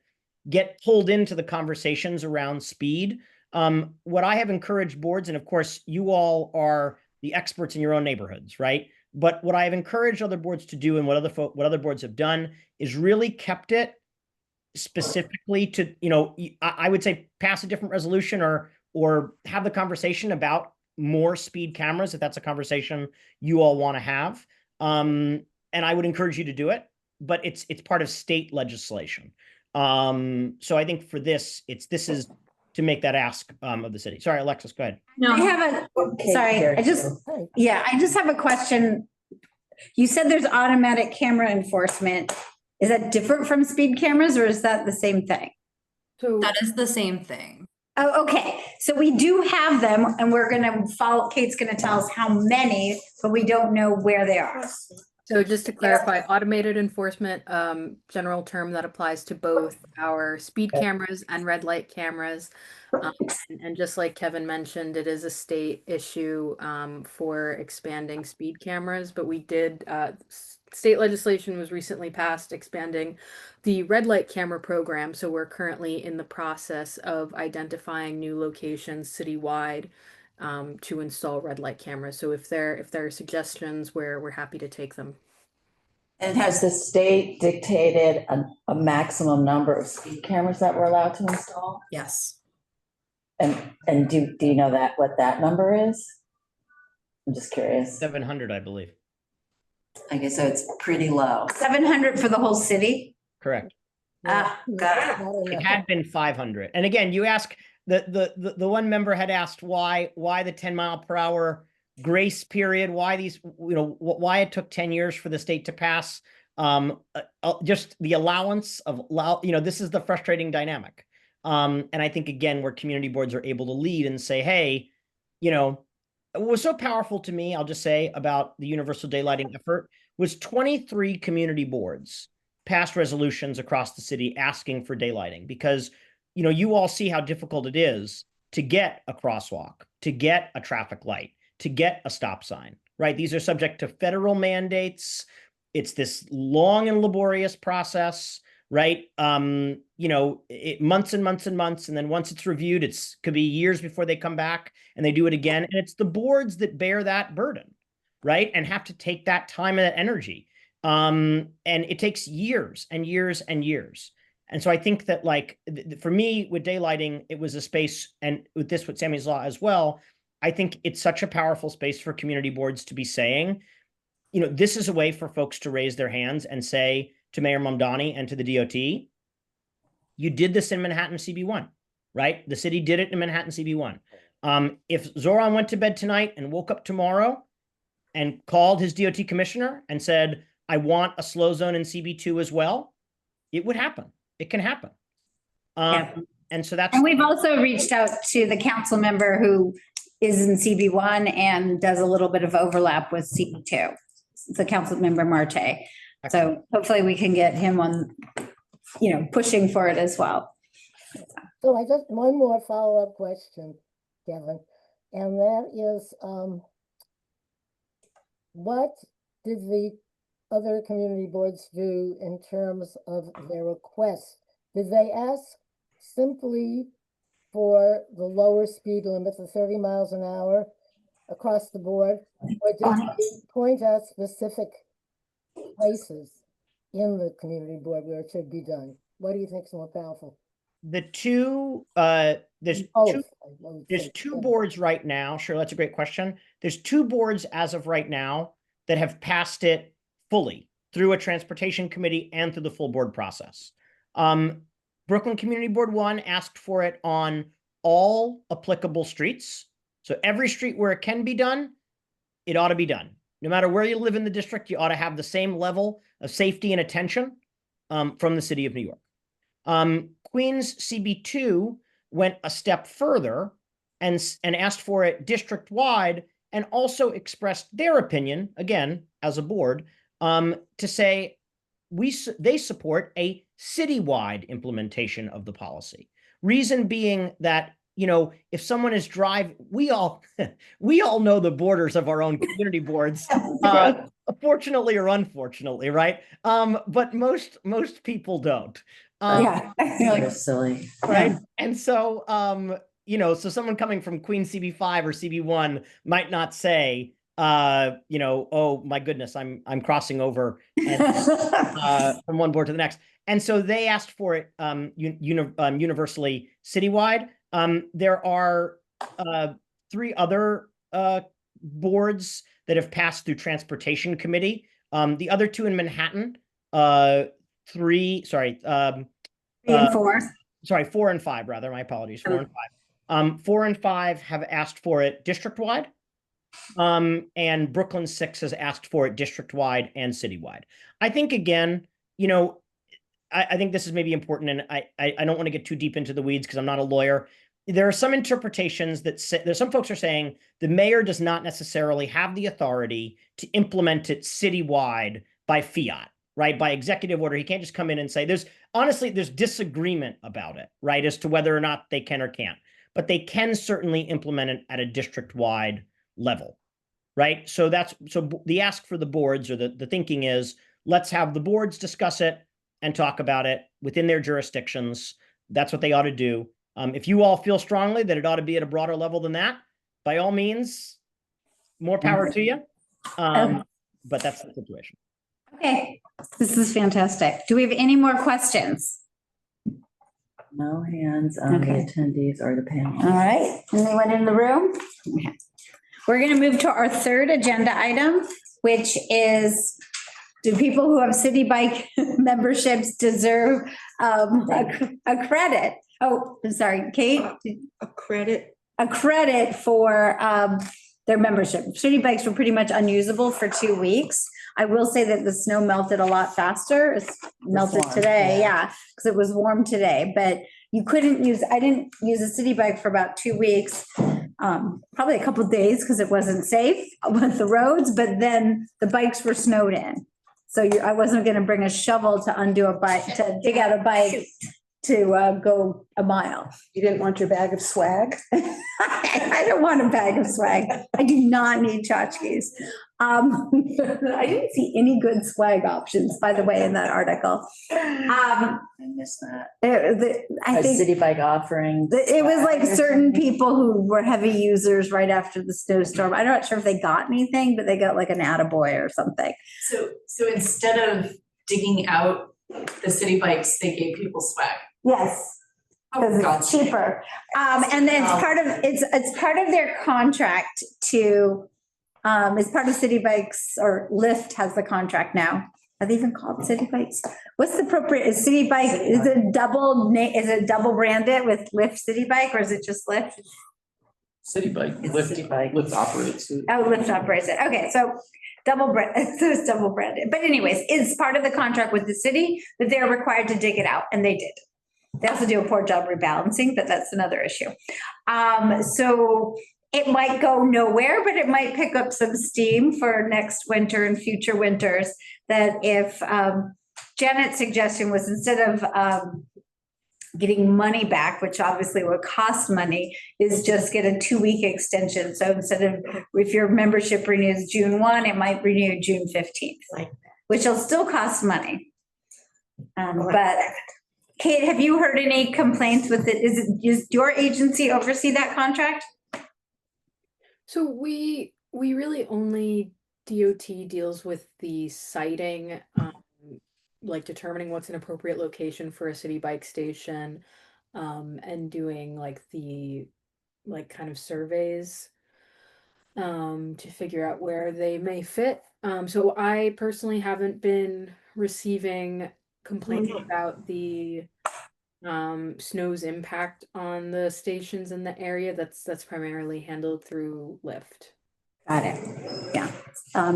get pulled into the conversations around speed. What I have encouraged boards, and of course, you all are the experts in your own neighborhoods, right? But what I have encouraged other boards to do and what other boards have done is really kept it specifically to, you know, I would say pass a different resolution or have the conversation about more speed cameras if that's a conversation you all want to have. And I would encourage you to do it, but it's part of state legislation. So I think for this is to make that ask of the city. Sorry, Alexis, go ahead. No, I have I just have a question. You said there's automatic camera enforcement. Is that different from speed cameras or is that the same thing? So that is the same thing. Oh, okay. So we do have them and we're going to follow, Kate's going to tell us how many, but we don't know where they are. So just to clarify, automated enforcement, general term that applies to both our speed cameras and red light cameras. And just like Kevin mentioned, it is a state issue for expanding speed cameras, but we did, state legislation was recently passed expanding the red light camera program. So we're currently in the process of identifying new locations citywide to install red light cameras. So if there are suggestions, we're happy to take them. And has the state dictated a maximum number of speed cameras that we're allowed to install? Yes. And do you know what that number is? I'm just curious. 700, I believe. I guess so. It's pretty low. 700 for the whole city? Correct. Got it. It had been 500. And again, you ask, the one member had asked why the 10-mile-per-hour grace period, why these, why it took 10 years for the state to pass. Just the allowance of, this is the frustrating dynamic. And I think, again, where community boards are able to lead and say, hey, what was so powerful to me, I'll just say, about the universal daylighting effort was 23 community boards passed resolutions across the city asking for daylighting because, you all see how difficult it is to get a crosswalk, to get a traffic light, to get a stop sign, right? These are subject to federal mandates. It's this long and laborious process. right? Months and months and months. And then once it's reviewed, could be years before they come back and they do it again. And it's the boards that bear that burden, right? And have to take that time and that energy. And it takes years and years and years. And so I think that for me with daylighting, it was a space, and with Sammy's Law as well, I think it's such a powerful space for community boards to be saying, this is a way for folks to raise their hands and say to Mayor Mamdani and to the DOT, you did this in Manhattan CB1, right? The city did it in Manhattan CB1. If Zoran went to bed tonight and woke up tomorrow and called his DOT commissioner and said, I want a slow zone in CB2 as well, it would happen. It can happen. And so and we've also reached out to the council member who is in CB1 and does a little bit of overlap with CB2, the council member Marte. So hopefully we can get him on, pushing for it as well. So I just, one more follow-up question, Kevin, and that is, what did the other community boards do in terms of their request? Did they ask simply for the lower speed limit, the 30 miles an hour across the board? Or did they point out specific places in the community board where it should be done? What do you think is more powerful? There's two boards right now. Sure, that's a great question. There's two boards as of right now that have passed it fully through a transportation committee and through the full board process. Brooklyn Community Board 1 asked for it on all applicable streets. So every street where it can be done, it ought to be done. No matter where you live in the district, you ought to have the same level of safety and attention from the city of New York. Queens CB2 went a step further and asked for it district-wide, and also expressed their opinion, again, as a board, to say they support a citywide implementation of the policy. Reason being that, if someone is we all know the borders of our own community boards, fortunately or unfortunately, right? But most people don't. Silly. Right. And so, so someone coming from Queen CB5 or CB1 might not say, oh my goodness, I'm crossing over from one board to the next. And so they asked for it universally citywide. There are 3 other boards that have passed through transportation committee. The other 2 in Manhattan, 4 and 5 rather. My apologies. 4 and 5. 4 and 5 have asked for it district-wide. And Brooklyn 6 has asked for it district-wide and citywide. I think, again, I think this is maybe important, and I don't want to get too deep into the weeds because I'm not a lawyer. There are some interpretations that say, there's some folks are saying the mayor does not necessarily have the authority to implement it citywide by fiat, right? By executive order. He can't just come in and say, there's disagreement about it, right? As to whether or not they can or can't, but they can certainly implement it at a district-wide level, right? So the ask for the boards, or the thinking is, let's have the boards discuss it and talk about it within their jurisdictions. That's what they ought to do. If you all feel strongly that it ought to be at a broader level than that, by all means, more power to you. But that's the situation. Okay, this is fantastic. Do we have any more questions? No hands on the attendees or the panel. All right, anyone in the room? Okay. We're going to move to our third agenda item, which is, do people who have CitiBike memberships deserve a credit? Oh, I'm sorry, Kate? A credit? A credit for their membership. CitiBikes were pretty much unusable for 2 weeks. I will say that the snow melted a lot faster. It's melted today, yeah, because it was warm today. But you couldn't use, I didn't use a CitiBike for about 2 weeks, probably a couple of days because it wasn't safe with the roads, but then the bikes were snowed in. So I wasn't going to bring a shovel to undo a bike, to dig out a bike to go a mile. You didn't want your bag of swag? I don't want a bag of swag. I do not need tchotchkes. I didn't see any good swag options, by the way, in that article. I missed that. I A think CitiBike offering. it was like swag or certain something? people who were heavy users right after the snowstorm. I'm not sure if they got anything, but they got like an attaboy or something. So instead of digging out the city bikes, they gave people swag. Yes. Because it's cheaper. And then it's part of their contract to, it's part of CitiBikes, or Lyft has the contract now. Are they even called CitiBikes? What's the appropriate, is CitiBike, is it double branded with Lyft CitiBike, or is it just Lyft? CitiBike, It's Lyft, CitiBike. Lyft operates it. Oh, Lyft operates it. Okay, so double brand, so it's double branded. But anyways, it's part of the contract with the city that they're required to dig it out, and they did. They also do a poor job rebalancing, but that's another issue. So it might go nowhere, but it might pick up some steam for next winter and future winters. That if Janet's suggestion was, instead of getting money back, which obviously would cost money, is just get a 2-week extension. So instead of, if your membership renews June 1, it might renew June 15th, which will still cost money. But Kate, have you heard any complaints with it? Does your agency oversee that contract? So we really only, DOT deals with the siting, like determining what's an appropriate location for a city bike station, and doing like the kind of surveys to figure out where they may fit. So I personally haven't been receiving complaints about the snow's impact on the stations in the area. That's primarily handled through Lyft. Got it. Yeah.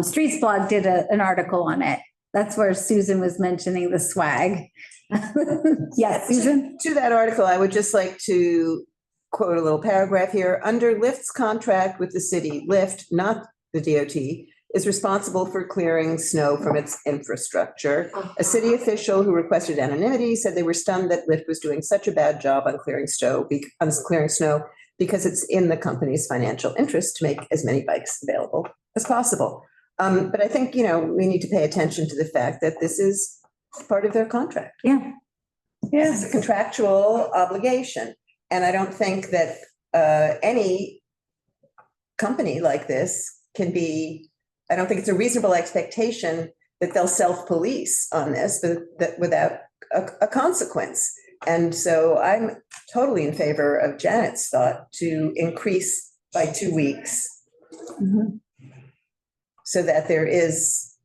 Streets Blog did an article on it. That's where Susan was mentioning the swag. Yes, Susan? To that article, I would just like to quote a little paragraph here. Under Lyft's contract with the city, Lyft, not the DOT, is responsible for clearing snow from its infrastructure. A city official who requested anonymity said they were stunned that Lyft was doing such a bad job on clearing snow because it's in the company's financial interest to make as many bikes available as possible. But I think, we need to pay attention to the fact that this is part of their contract. Yeah. Yeah. It's a contractual obligation. And I don't think that any company like this can be, I don't think it's a reasonable expectation that they'll self-police on this, but that without a consequence. And so I'm totally in favor of Janet's thought to increase by 2 weeks. Mm-hmm. So that there is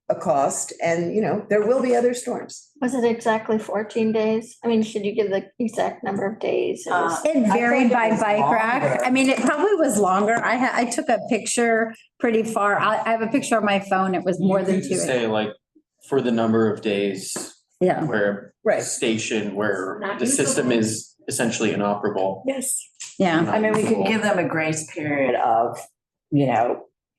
a cost, and there will be other storms. Was it exactly 14 days? I mean, should you give the exact number of days? It varied by bike rack. I mean, it probably was longer. I took a picture pretty far. I have a picture on my phone. It was more than 2 Say like for the number of days. Yeah. Where station, where the system is essentially inoperable. Yes. Yeah. I mean, we could give them a grace period of,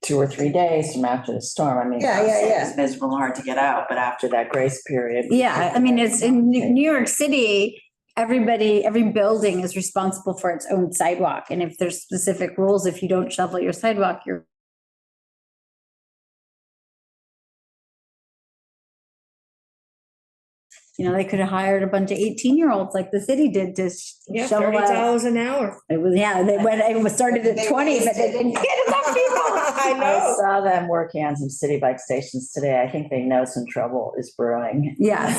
2 or 3 days from after the storm. I mean, it's miserable and hard to get out, but after that grace period. Yeah, I mean, it's in New York City, every building is responsible for its own sidewalk. And if there's specific rules, if you don't shovel your sidewalk, you're they could have hired a bunch of 18-year-olds like the city did to shovel $30 an hour. It was, it started at 20, but they didn't get enough people. I saw them working on some city bike stations today. I think they know some trouble is brewing. Yeah,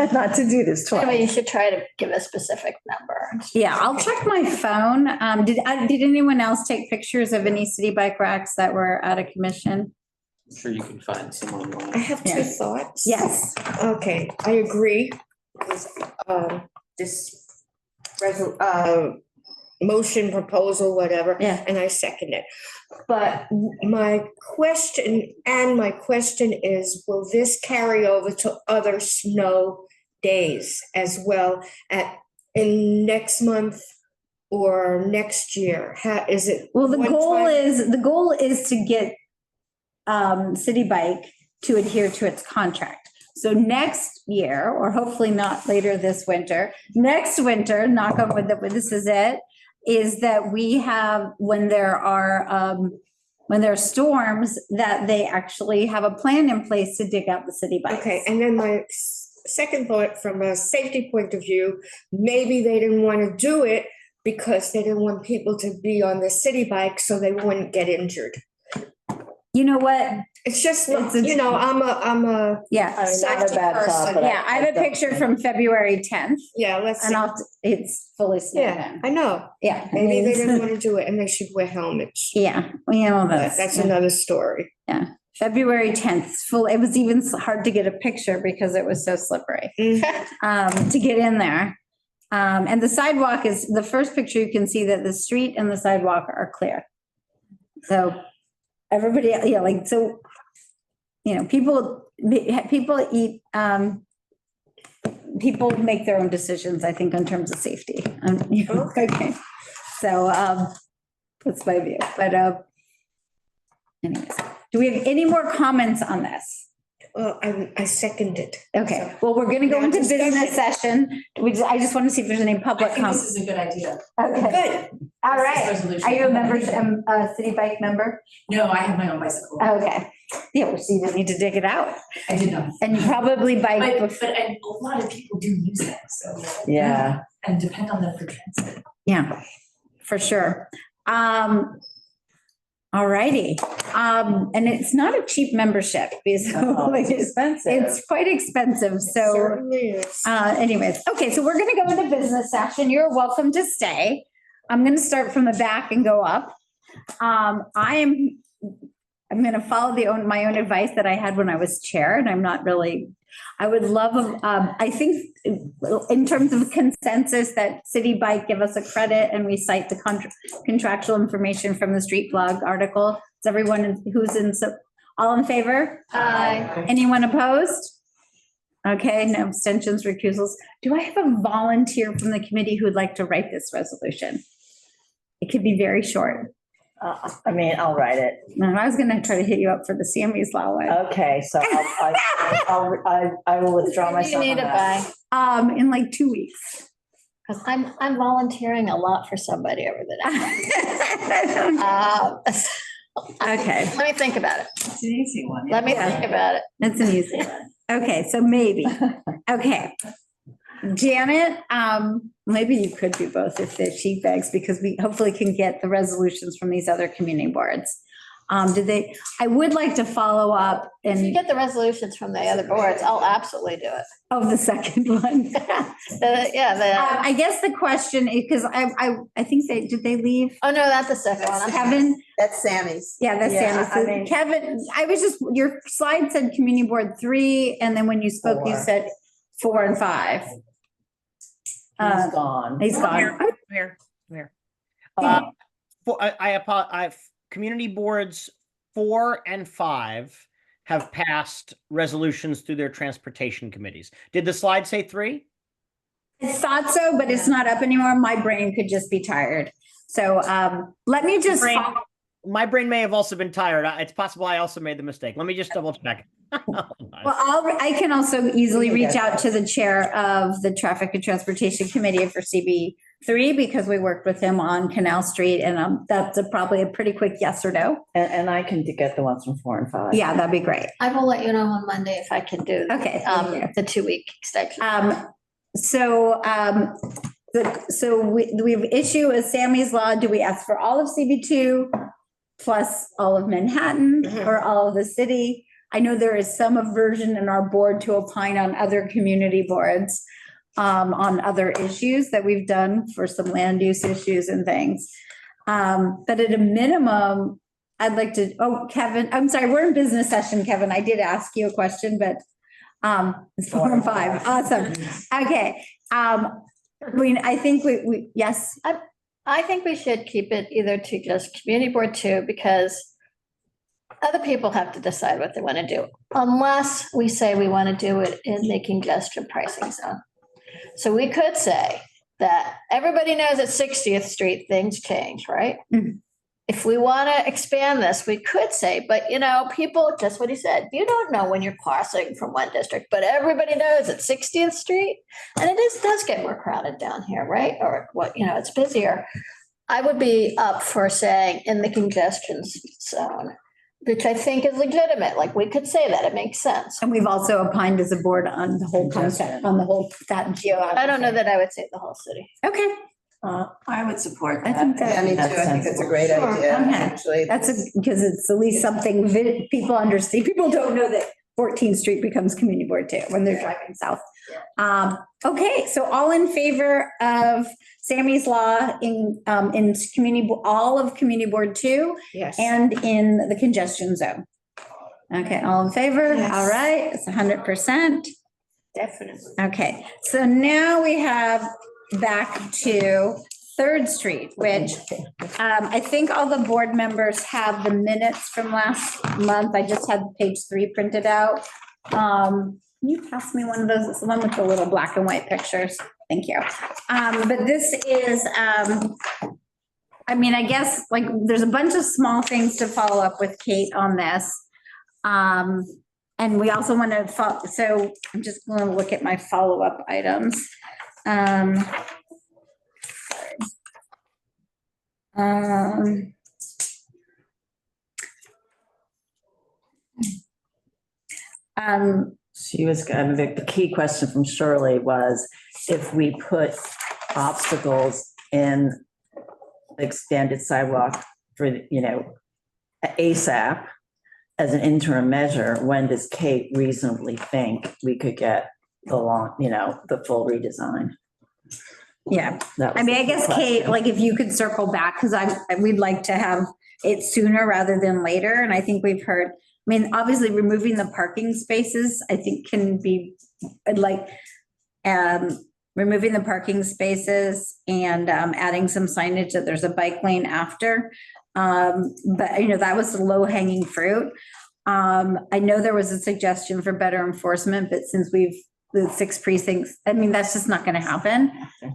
so not to do this twice. Anyway, you should try to give a specific number. Yeah, I'll check my phone. Did anyone else take pictures of any city bike racks that were out of commission? I'm sure you can find some online. I have two thoughts. Yes. Okay, I agree with this motion, proposal, whatever. Yeah. And I second it. But my question is, will this carry over to other snow days as well in next month or next year? Is it? Well, the goal is to get CitiBike to adhere to its contract. So next year, or hopefully not later this winter, next winter, knock on wood that this is it, is that we have, when there are when there are storms, that they actually have a plan in place to dig out the city bikes. Okay, and then my second thought, from a safety point of view, maybe they didn't want to do it because they didn't want people to be on the city bike so they wouldn't get injured. You know what? It's just, I'm a Yeah. safety person. Yeah, I have a picture from February 10th. Yeah, let's see. And it's fully snowed Yeah, in. I know. Yeah. Maybe they didn't want to do it and they should wear helmets. Yeah, you know, But that's another story. Yeah, February 10th, full, it was even hard to get a picture because it was so slippery to get in there. And the sidewalk is, the first picture, you can see that the street and the sidewalk are clear. So everybody, yeah, like, so, you know, people eat, people make their own decisions, I think, in terms of safety. You know, okay. So that's my view. But anyways, do we have any more comments on this? Well, I second it. Okay, well, we're gonna go into business session. I just want to see if there's any public I think comments. this is a good idea. Okay, Good. all right. Resolution. Are you a member, CitiBike member? No, I have my own bicycle. Okay, yeah, well, so you didn't need to dig it out. I did not. And you probably bike But before. a lot of people do use that, so. Yeah. And depend on them for transit. Yeah, for sure. All righty. And it's not a cheap membership because It's expensive. it's quite expensive. So Certainly is. anyways, okay, so we're gonna go into business session. You're welcome to stay. I'm gonna start from the back and go up. I'm gonna follow my own advice that I had when I was chair, and I'm not really, I would love, I think in terms of consensus that CitiBike give us a credit and we cite the contractual information from the street blog article. Is everyone who's all in favor? Aye. Anyone opposed? Okay, no abstentions, recusals. Do I have a volunteer from the committee who would like to write this resolution? It could be very short. I mean, I'll write it. And I was gonna try to hit you up for the Sammy's Law one. Okay, so I will withdraw You myself. need on it that. by, In like 2 weeks. because I'm volunteering a lot for somebody over the Okay. Let me think about it. It's an easy one. Let me think about it. That's an easy one. Okay, so maybe. Okay. Janet, maybe you could do both if they're cheap bags, because we hopefully can get the resolutions from these other community boards. I would like to follow up If you and, get the resolutions from the other boards, I'll absolutely do it. of the second one. I guess the question, because I think did they leave? Oh, no, that's the second one. Kevin? That's Sammy's. Yeah, that's Yeah, Sammy's. I mean- Kevin, your slide said community board 3, and then when you spoke, you 4. said 4 and 5. He's gone. He's gone. Here. Yeah. I apologize. Community boards 4 and 5 have passed resolutions through their transportation committees. Did the slide say 3? I thought so, but it's not up anymore. My brain could just be tired. So let me just. My brain may have also been tired. It's possible I also made the mistake. Let me just double check. Well, I can also easily reach out to the chair of the Traffic and Transportation Committee for CB3, because we worked with him on Canal Street, and that's probably a pretty quick yes or no. And I can get the ones from 4 and 5. Yeah, that'd be great. I will let you know on Monday if I can do. Okay, thank you. The 2-week extension. So we've issued a Sammy's Law. Do we ask for all of CB2 plus all of Manhattan or all of the city? I know there is some aversion in our board to opine on other community boards on other issues that we've done for some land use issues and things. But at a minimum, I'd like to, Kevin, I'm sorry, we're in business session, Kevin. I did ask you a question, but it's 4 and 5. Awesome. Okay. I think we yes. I think we should keep it either to just community board 2, because other people have to decide what they want to do, unless we say we want to do it in the congestion pricing zone. So we could say that everybody knows at 60th Street, things change, right? Mhm. If we want to expand this, we could say, but people, just what he said, you don't know when you're crossing from one district, but everybody knows at 60th Street, and it does get more crowded down here, right? Or it's busier. I would be up for saying in the congestion zone, which I think is legitimate. Like, we could say that, it makes sense. And we've also opined as a board on the whole concept, on the whole, that geography. I don't know that I would say the whole city. Okay. I would support I that. think that. Yeah, me too. I think it's a great idea, Okay. actually. Because it's at least something people understand. People don't know that 14th Street becomes community board too when they're driving south. Okay, so all in favor of Sammy's Law in community, all of community board 2? Yes. And in the congestion zone? Okay, all in favor? Yes. All right, it's 100%. Definitely. Okay, so now we have back to 3rd Street, which I think all the board members have the minutes from last month. I just had page 3 printed out. Can you pass me one of those? It's the one with the little black and white pictures. Thank you. But this is, I mean, I guess like there's a bunch of small things to follow up with Kate on this. And we also want to follow, so I'm just going to look at my follow-up items. She was, the key question from Shirley was if we put obstacles in expanded sidewalk for, ASAP as an interim measure, when does Kate reasonably think we could get the full redesign? Yeah, That was I mean, I the guess question. Kate, like if you could circle back, because we'd like to have it sooner rather than later. And I think we've heard, I mean, obviously removing the parking spaces, I think can be like, removing the parking spaces and adding some signage that there's a bike lane after. But that was the low hanging fruit. I know there was a suggestion for better enforcement, but since we've the 6 precincts, I mean, that's just not going to happen.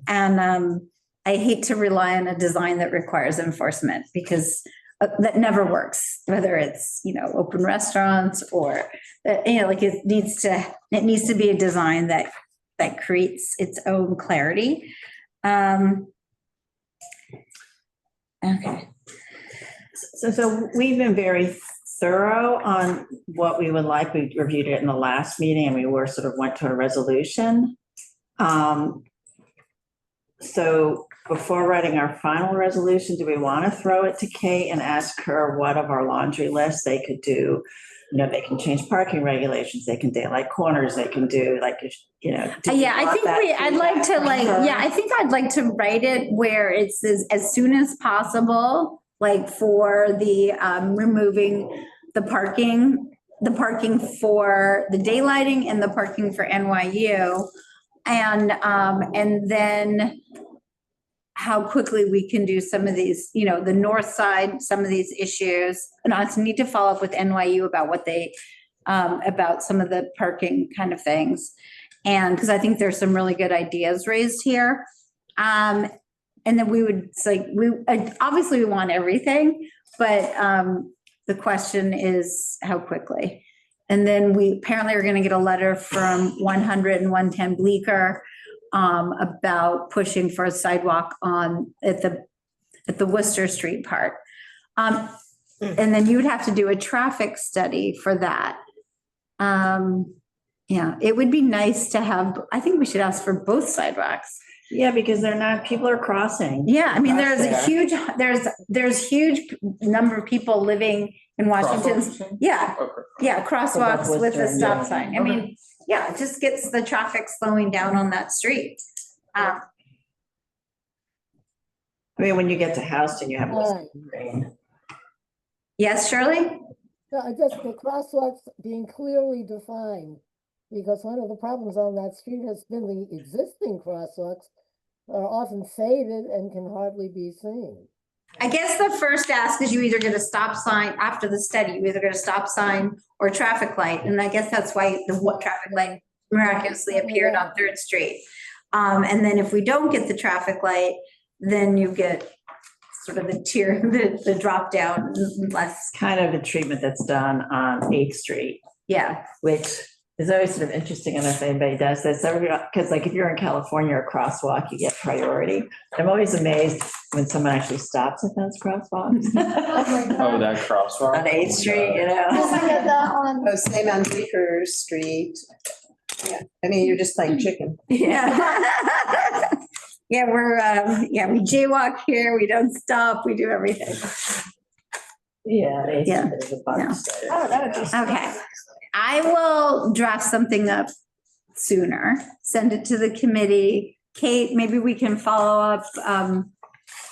And I hate to rely on a design that requires enforcement because that never works, whether it's, open restaurants or, like it needs to be a design that creates its own clarity. Okay. So we've been very thorough on what we would like. We reviewed it in the last meeting and we went to a resolution. So before writing our final resolution, do we want to throw it to Kate and ask her what of our laundry list they could do? They can change parking regulations, they can daylight corners, they can do I think I'd like to write it where it says as soon as possible, like for the removing the parking for the daylighting and the parking for NYU. And then how quickly we can do some of these, the north side, some of these issues. And I also need to follow up with NYU about what they, about some of the parking kind of things. And because I think there's some really good ideas raised here. And then we would obviously we want everything, but the question is how quickly. And then we apparently are going to get a letter from 100 and 110 Bleecker about pushing for a sidewalk at the Worcester Street part. And then you would have to do a traffic study for that. It would be nice to have, I think we should ask for both sidewalks. Yeah, because people are crossing. Yeah, I mean, there's huge number of people living in Washington. Yeah, crosswalks with a stop sign. I mean, it just gets the traffic slowing down on that street. When you get to Houston, you have rain. Yes, Shirley? No, I guess the crosswalks being clearly defined, because one of the problems on that street has been the existing crosswalks are often faded and can hardly be seen. I guess the first ask is you either get a stop sign after the study, you either get a stop sign or traffic light. And I guess that's why the traffic light miraculously appeared on 3rd Street. And then if we don't get the traffic light, then you get sort of the drop down less. Kind of a treatment that's done on 8th Street. Yeah. Which It's always sort of interesting, I don't know if anybody does this, because like if you're in California or crosswalk, you get priority. I'm always amazed when someone actually stops at those crosswalks. Oh, that crosswalk. On 8th Street, you know? Oh, same on Bleecker Street. Yeah, I mean, you're just playing chicken. Yeah. Yeah, we jaywalk here, we don't stop, we do everything. Yeah. Yeah. There's a bunch. Oh, that would be. Okay. I will draft something up sooner, send it to the committee. Kate, maybe we can follow up.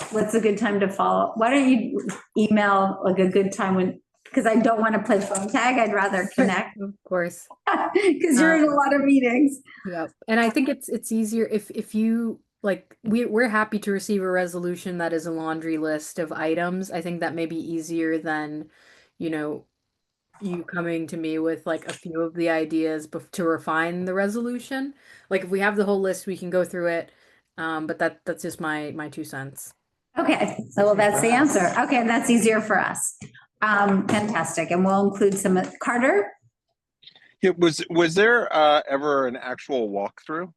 What's a good time to follow? Why don't you email like a good time when, because I don't want to play phone tag. I'd rather connect. Of course. Because you're in a lot of meetings. Yep. And I think it's easier if you like we're happy to receive a resolution that is a laundry list of items. I think that may be easier than, you coming to me with like a few of the ideas to refine the resolution. Like if we have the whole list, we can go through it. But that's just my 2 cents. Okay, so well, that's the answer. Okay, that's easier for us. Fantastic. And we'll include some, Carter? Yeah, was there ever an actual walkthrough?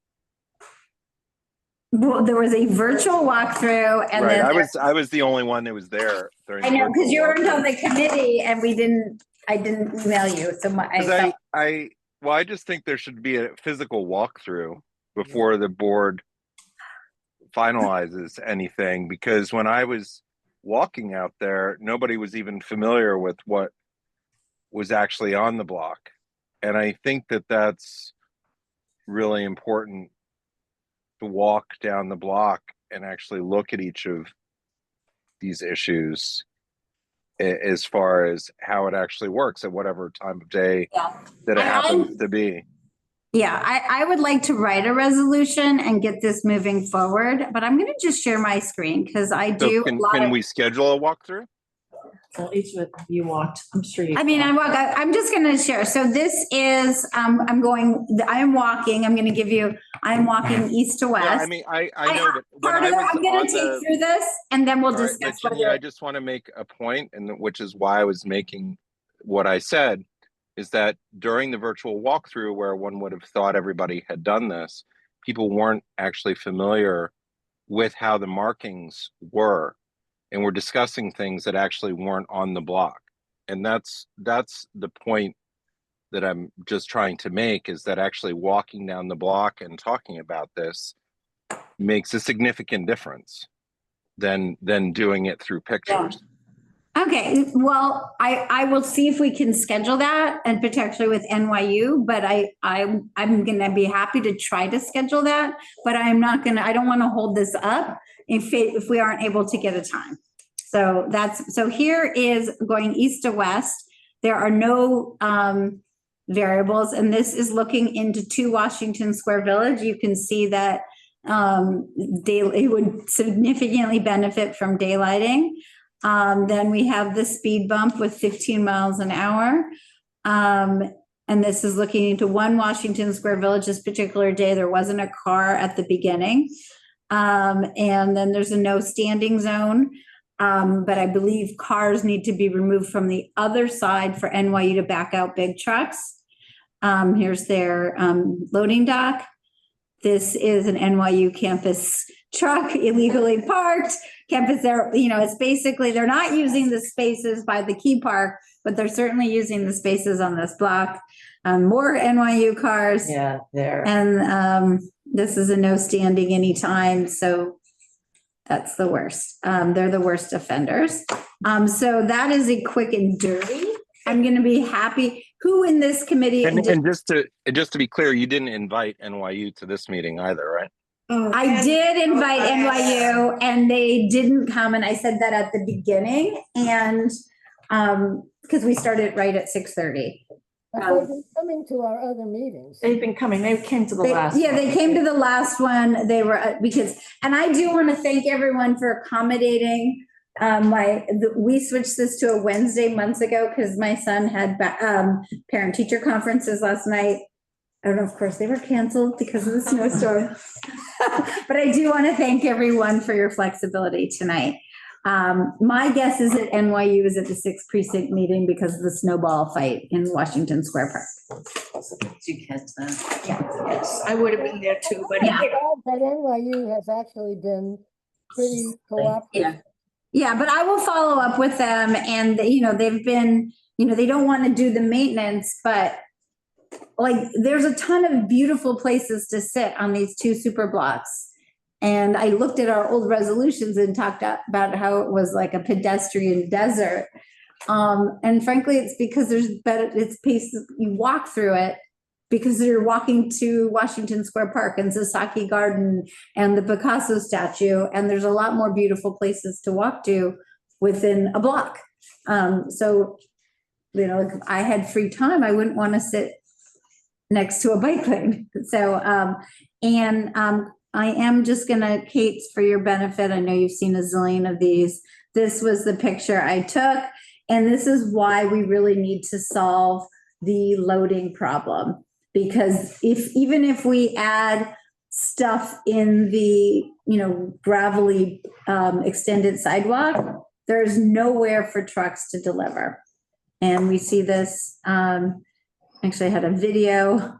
Well, there was a virtual walkthrough and Right, then I was the only one that was there during. I know, the because you virtual weren't on walkthrough. the committee and I didn't email you, so I just think there should be a physical walkthrough before the board finalizes anything, because when I was walking out there, nobody was even familiar with what was actually on the block. And I think that that's really important to walk down the block and actually look at each of these issues as far as how it actually works at whatever time of day that it happens to be. Yeah, I would like to write a resolution and get this moving forward, but I'm going to just share my screen because I do. So can we schedule a walkthrough? Well, each of you walked, I'm sure you. I'm just going to share. So this is, I'm walking, I'm walking east to west. Yeah, I mean, I know that when Carter, I was I'm going on to take the, through this and then we'll all right, discuss. but Jenny, I just want to make a point, and which is why I was making what I said, is that during the virtual walkthrough, where one would have thought everybody had done this, people weren't actually familiar with how the markings were, and we're discussing things that actually weren't on the block. And that's the point that I'm just trying to make, is that actually walking down the block and talking about this makes a significant difference than doing it through pictures. Okay, well, I will see if we can schedule that and potentially with NYU, but I'm gonna be happy to try to schedule that, but I don't want to hold this up if we aren't able to get a time. So here is going east to west. There are no variables, and this is looking into 2 Washington Square Village. You can see that it would significantly benefit from daylighting. Then we have the speed bump with 15 miles an hour. And this is looking into 1 Washington Square Village. This particular day, there wasn't a car at the beginning. And then there's a no standing zone. But I believe cars need to be removed from the other side for NYU to back out big trucks. Here's their loading dock. This is an NYU campus truck illegally parked. Campus there, it's basically, they're not using the spaces by the Key Park, but they're certainly using the spaces on this block. More NYU cars. Yeah, there. And this is a no standing anytime. So that's the worst. They're the worst offenders. So that is a quick and dirty. I'm going to be happy. Who in this committee? And just to be clear, you didn't invite NYU to this meeting either, right? I did invite NYU and they didn't come. And I said that at the beginning, and because we started right at 6:30. They've been coming to our other meetings. They've been coming. They came to the last. Yeah, they came to the last one. They were and I do want to thank everyone for accommodating. We switched this to a Wednesday months ago because my son had parent teacher conferences last night. I don't know, of course, they were canceled because of the snowstorm. But I do want to thank everyone for your flexibility tonight. My guess is that NYU is at the 6th precinct meeting because of the snowball fight in Washington Square Park. You catch that? Yes, I would have been there too, but Yeah. But NYU has actually been pretty cooperative. Yeah, but I will follow up with them, and they've been, they don't want to do the maintenance, but like there's a ton of beautiful places to sit on these 2 super blocks. And I looked at our old resolutions and talked about how it was like a pedestrian desert. And frankly, it's because it's places you walk through it because you're walking to Washington Square Park and Sasaki Garden and the Picasso statue. And there's a lot more beautiful places to walk to within a block. So, if I had free time, I wouldn't want to sit next to a bike lane. So, I am just gonna, Kate, for your benefit, I know you've seen a zillion of these. This was the picture I took, and this is why we really need to solve the loading problem. Because even if we add stuff in the, gravelly extended sidewalk, there's nowhere for trucks to deliver. And we see this, actually I had a video.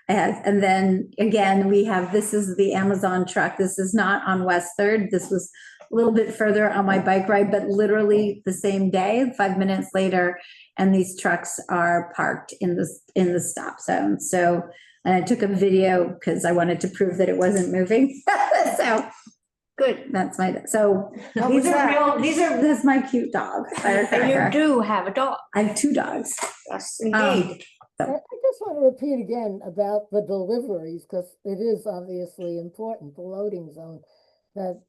And then again, this is the Amazon truck. This is not on West 3rd. This was a little bit further on my bike ride, but literally the same day, 5 minutes later, and these trucks are parked in the stop zone. So, and I took a video because I wanted to prove that it wasn't moving. So good. That's that's my cute dog. And you do have a dog. I have 2 dogs. Yes, indeed. I just want to repeat again about the deliveries, because it is obviously important, the loading zone, that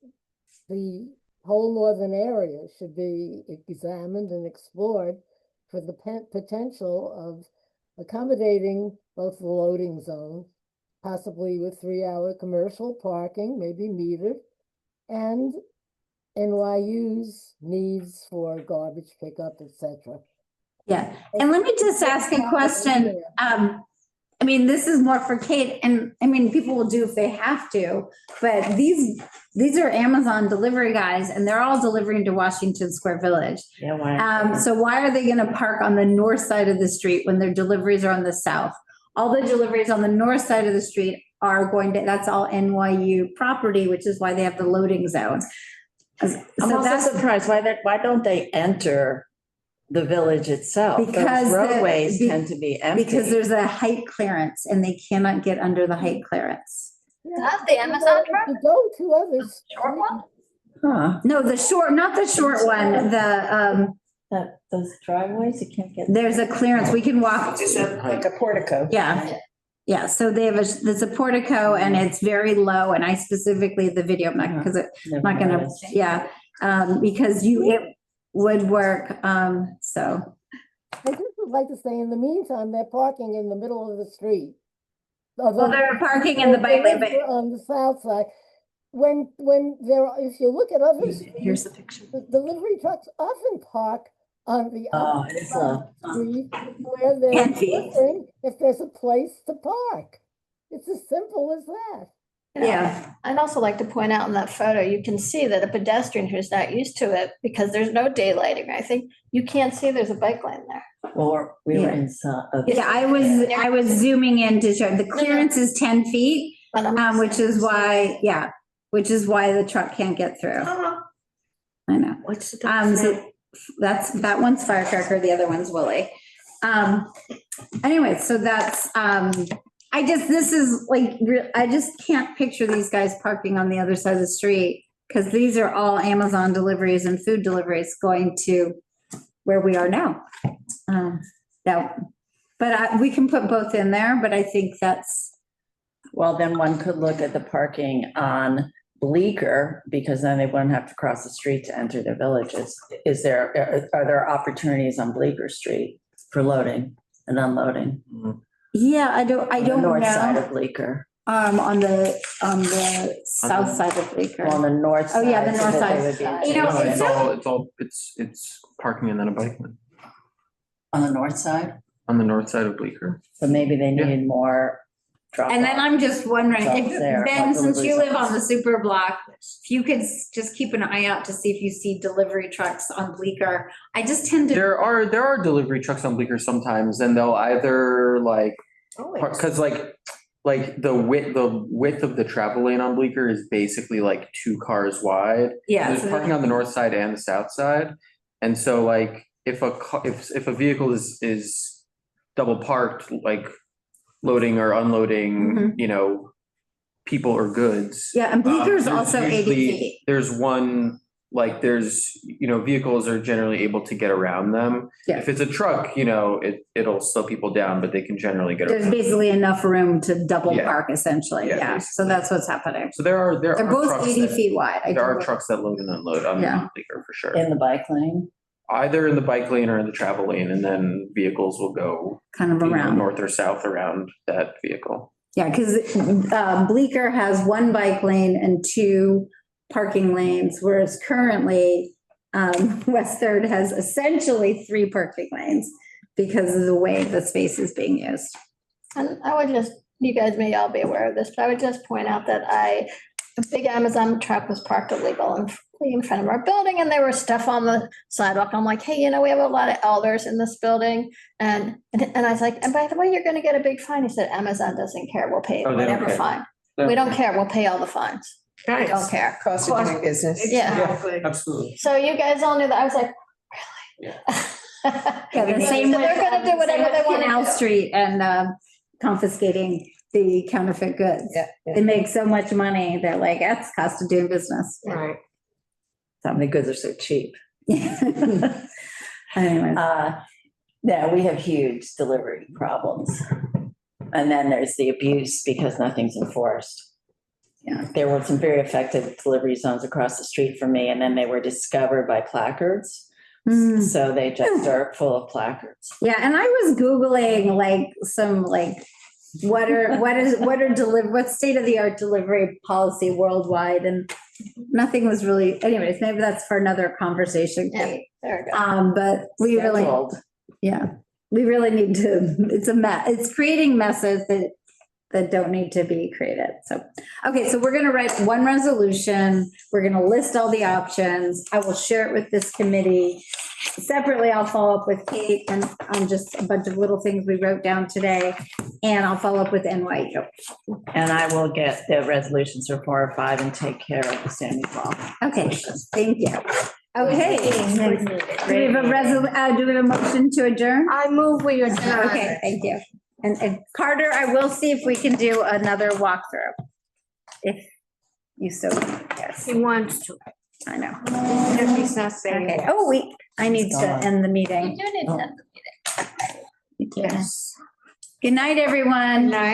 the whole northern area should be examined and explored for the potential of accommodating both the loading zone, possibly with 3-hour commercial parking, maybe metered, and NYU's needs for garbage pickup, etc. Yeah, and let me just ask a question. This is more for Kate, and people will do if they have to, but these are Amazon delivery guys, and they're all delivering to Washington Square Village. Yeah, why? So why are they gonna park on the north side of the street when their deliveries are on the south? All the deliveries on the north side of the street are that's all NYU property, which is why they have the loading zone. I'm also surprised, why don't they enter the village itself? Because those roadways tend to be empty. Because there's a height clearance and they cannot get under the height clearance. Not the Amazon truck? To go to others. Short one? Huh. No, not the short one, Those driveways, you can't get. There's a clearance, we can walk. Like a portico. Yeah, so there's a portico and it's very low, and I specifically, the video, I'm not gonna, because it would work, so. I just would like to say, in the meantime, they're parking in the middle of the street. Well, they're parking in the bike lane, but. On the south side. If you look at other streets, here's the picture. The delivery trucks often park on the street where they're delivering if there's a place to park. It's as simple as that. Yeah. I'd also like to point out in that photo, you can see that a pedestrian who's not used to it, because there's no daylighting, I think, you can't see there's a bike lane there. Or we were inside. Yeah, I was zooming in to show, the clearance is 10 feet, which is why the truck can't get through. I know. What's the so that one's Firecracker, the other one's Willie. Anyway, so that's I just can't picture these guys parking on the other side of the street, because these are all Amazon deliveries and food deliveries going to where we are now. We can put both in there, but I think that's. Well, then one could look at the parking on Bleecker, because then they wouldn't have to cross the street to enter the villages. Are there opportunities on Bleecker Street for loading and unloading? Yeah, I don't know. North side of Bleecker. On the south side of Bleecker. On the north side. Oh, yeah, the north side. It's parking and then a bike lane. On the north side? On the north side of Bleecker. So maybe they needed more And then I'm just wondering, Drops if there, Ben, not since you delivery live on the zones. super block, if you could just keep an eye out to see if you see delivery trucks on Bleecker. I just tend to. There are delivery trucks on Bleecker sometimes, and they'll either like, because like the width of the travel lane on Bleecker is basically like 2 cars wide. Yeah, There's so parking on the north side and the south side, and so like if a vehicle is double parked, like loading or unloading, you know, people or goods. Yeah, and Bleecker's there's also 80 usually- feet. There's one, like there's, you know, vehicles are generally able to get around them. Yeah. If it's a truck, you know, it'll slow people down, but they can generally get There's around. basically enough room to double Yeah. park essentially, Yeah, yeah, so that's what's happening. So there are They're both trucks 80 that- feet wide. There are trucks that load and unload on Yeah. Bleecker for sure. In the bike lane. Either in the bike lane or in the travel lane, and then vehicles will go Kind of you know, around. north or south around that vehicle. Yeah, because Bleecker has 1 bike lane and 2 parking lanes, whereas currently West Third has essentially 3 parking lanes because of the way the space is being used. And I would just, you guys may all be aware of this, but I would just point out that a big Amazon truck was parked illegal in front of our building, and there was stuff on the sidewalk. I'm like, hey, you know, we have a lot of elders in this building. And I was like, and by the way, you're gonna get a big fine. He said, Amazon doesn't care. We'll pay Oh, they don't whatever care. fine. They We don't don't care. We'll pay all the fines. We don't care. Cost of doing business. Yeah. Absolutely. So you guys all knew that. I was like, Yeah, the same So with they're gonna do whatever they want to Canal do. Street and confiscating the counterfeit goods. Yeah. They make so much money, they're like, that's cost of doing business. Right. Some of the goods are so cheap. Anyways. Yeah, we have huge delivery problems. And then there's the abuse because nothing's enforced. Yeah. There were some very effective delivery zones across the street from me, and then they were discovered by placards. Hmm. So they just are full of placards. Yeah, and I was Googling like some like what state of the art delivery policy worldwide, and nothing was really, anyways, maybe that's for another conversation, Kate. There we go. But we really, Scheduled. yeah, we really need to, it's creating messes that don't need to be created. So, okay, so we're gonna write 1 resolution. We're gonna list all the options. I will share it with this committee. Separately, I'll follow up with Kate and on just a bunch of little things we wrote down today. And I'll follow up with NYU. And I will get the resolutions for 4 or 5 and take care of the standing law. Okay, thank you. Okay. Do we have a motion to adjourn? I move we adjourn. Okay, thank you. And Carter, I will see if we can do another walkthrough. If you so, yes, He wants to. I know. If he's not saying. Okay, oh, wait, I need to end the meeting. You do need to end the meeting. Yes. Good night, everyone. Night.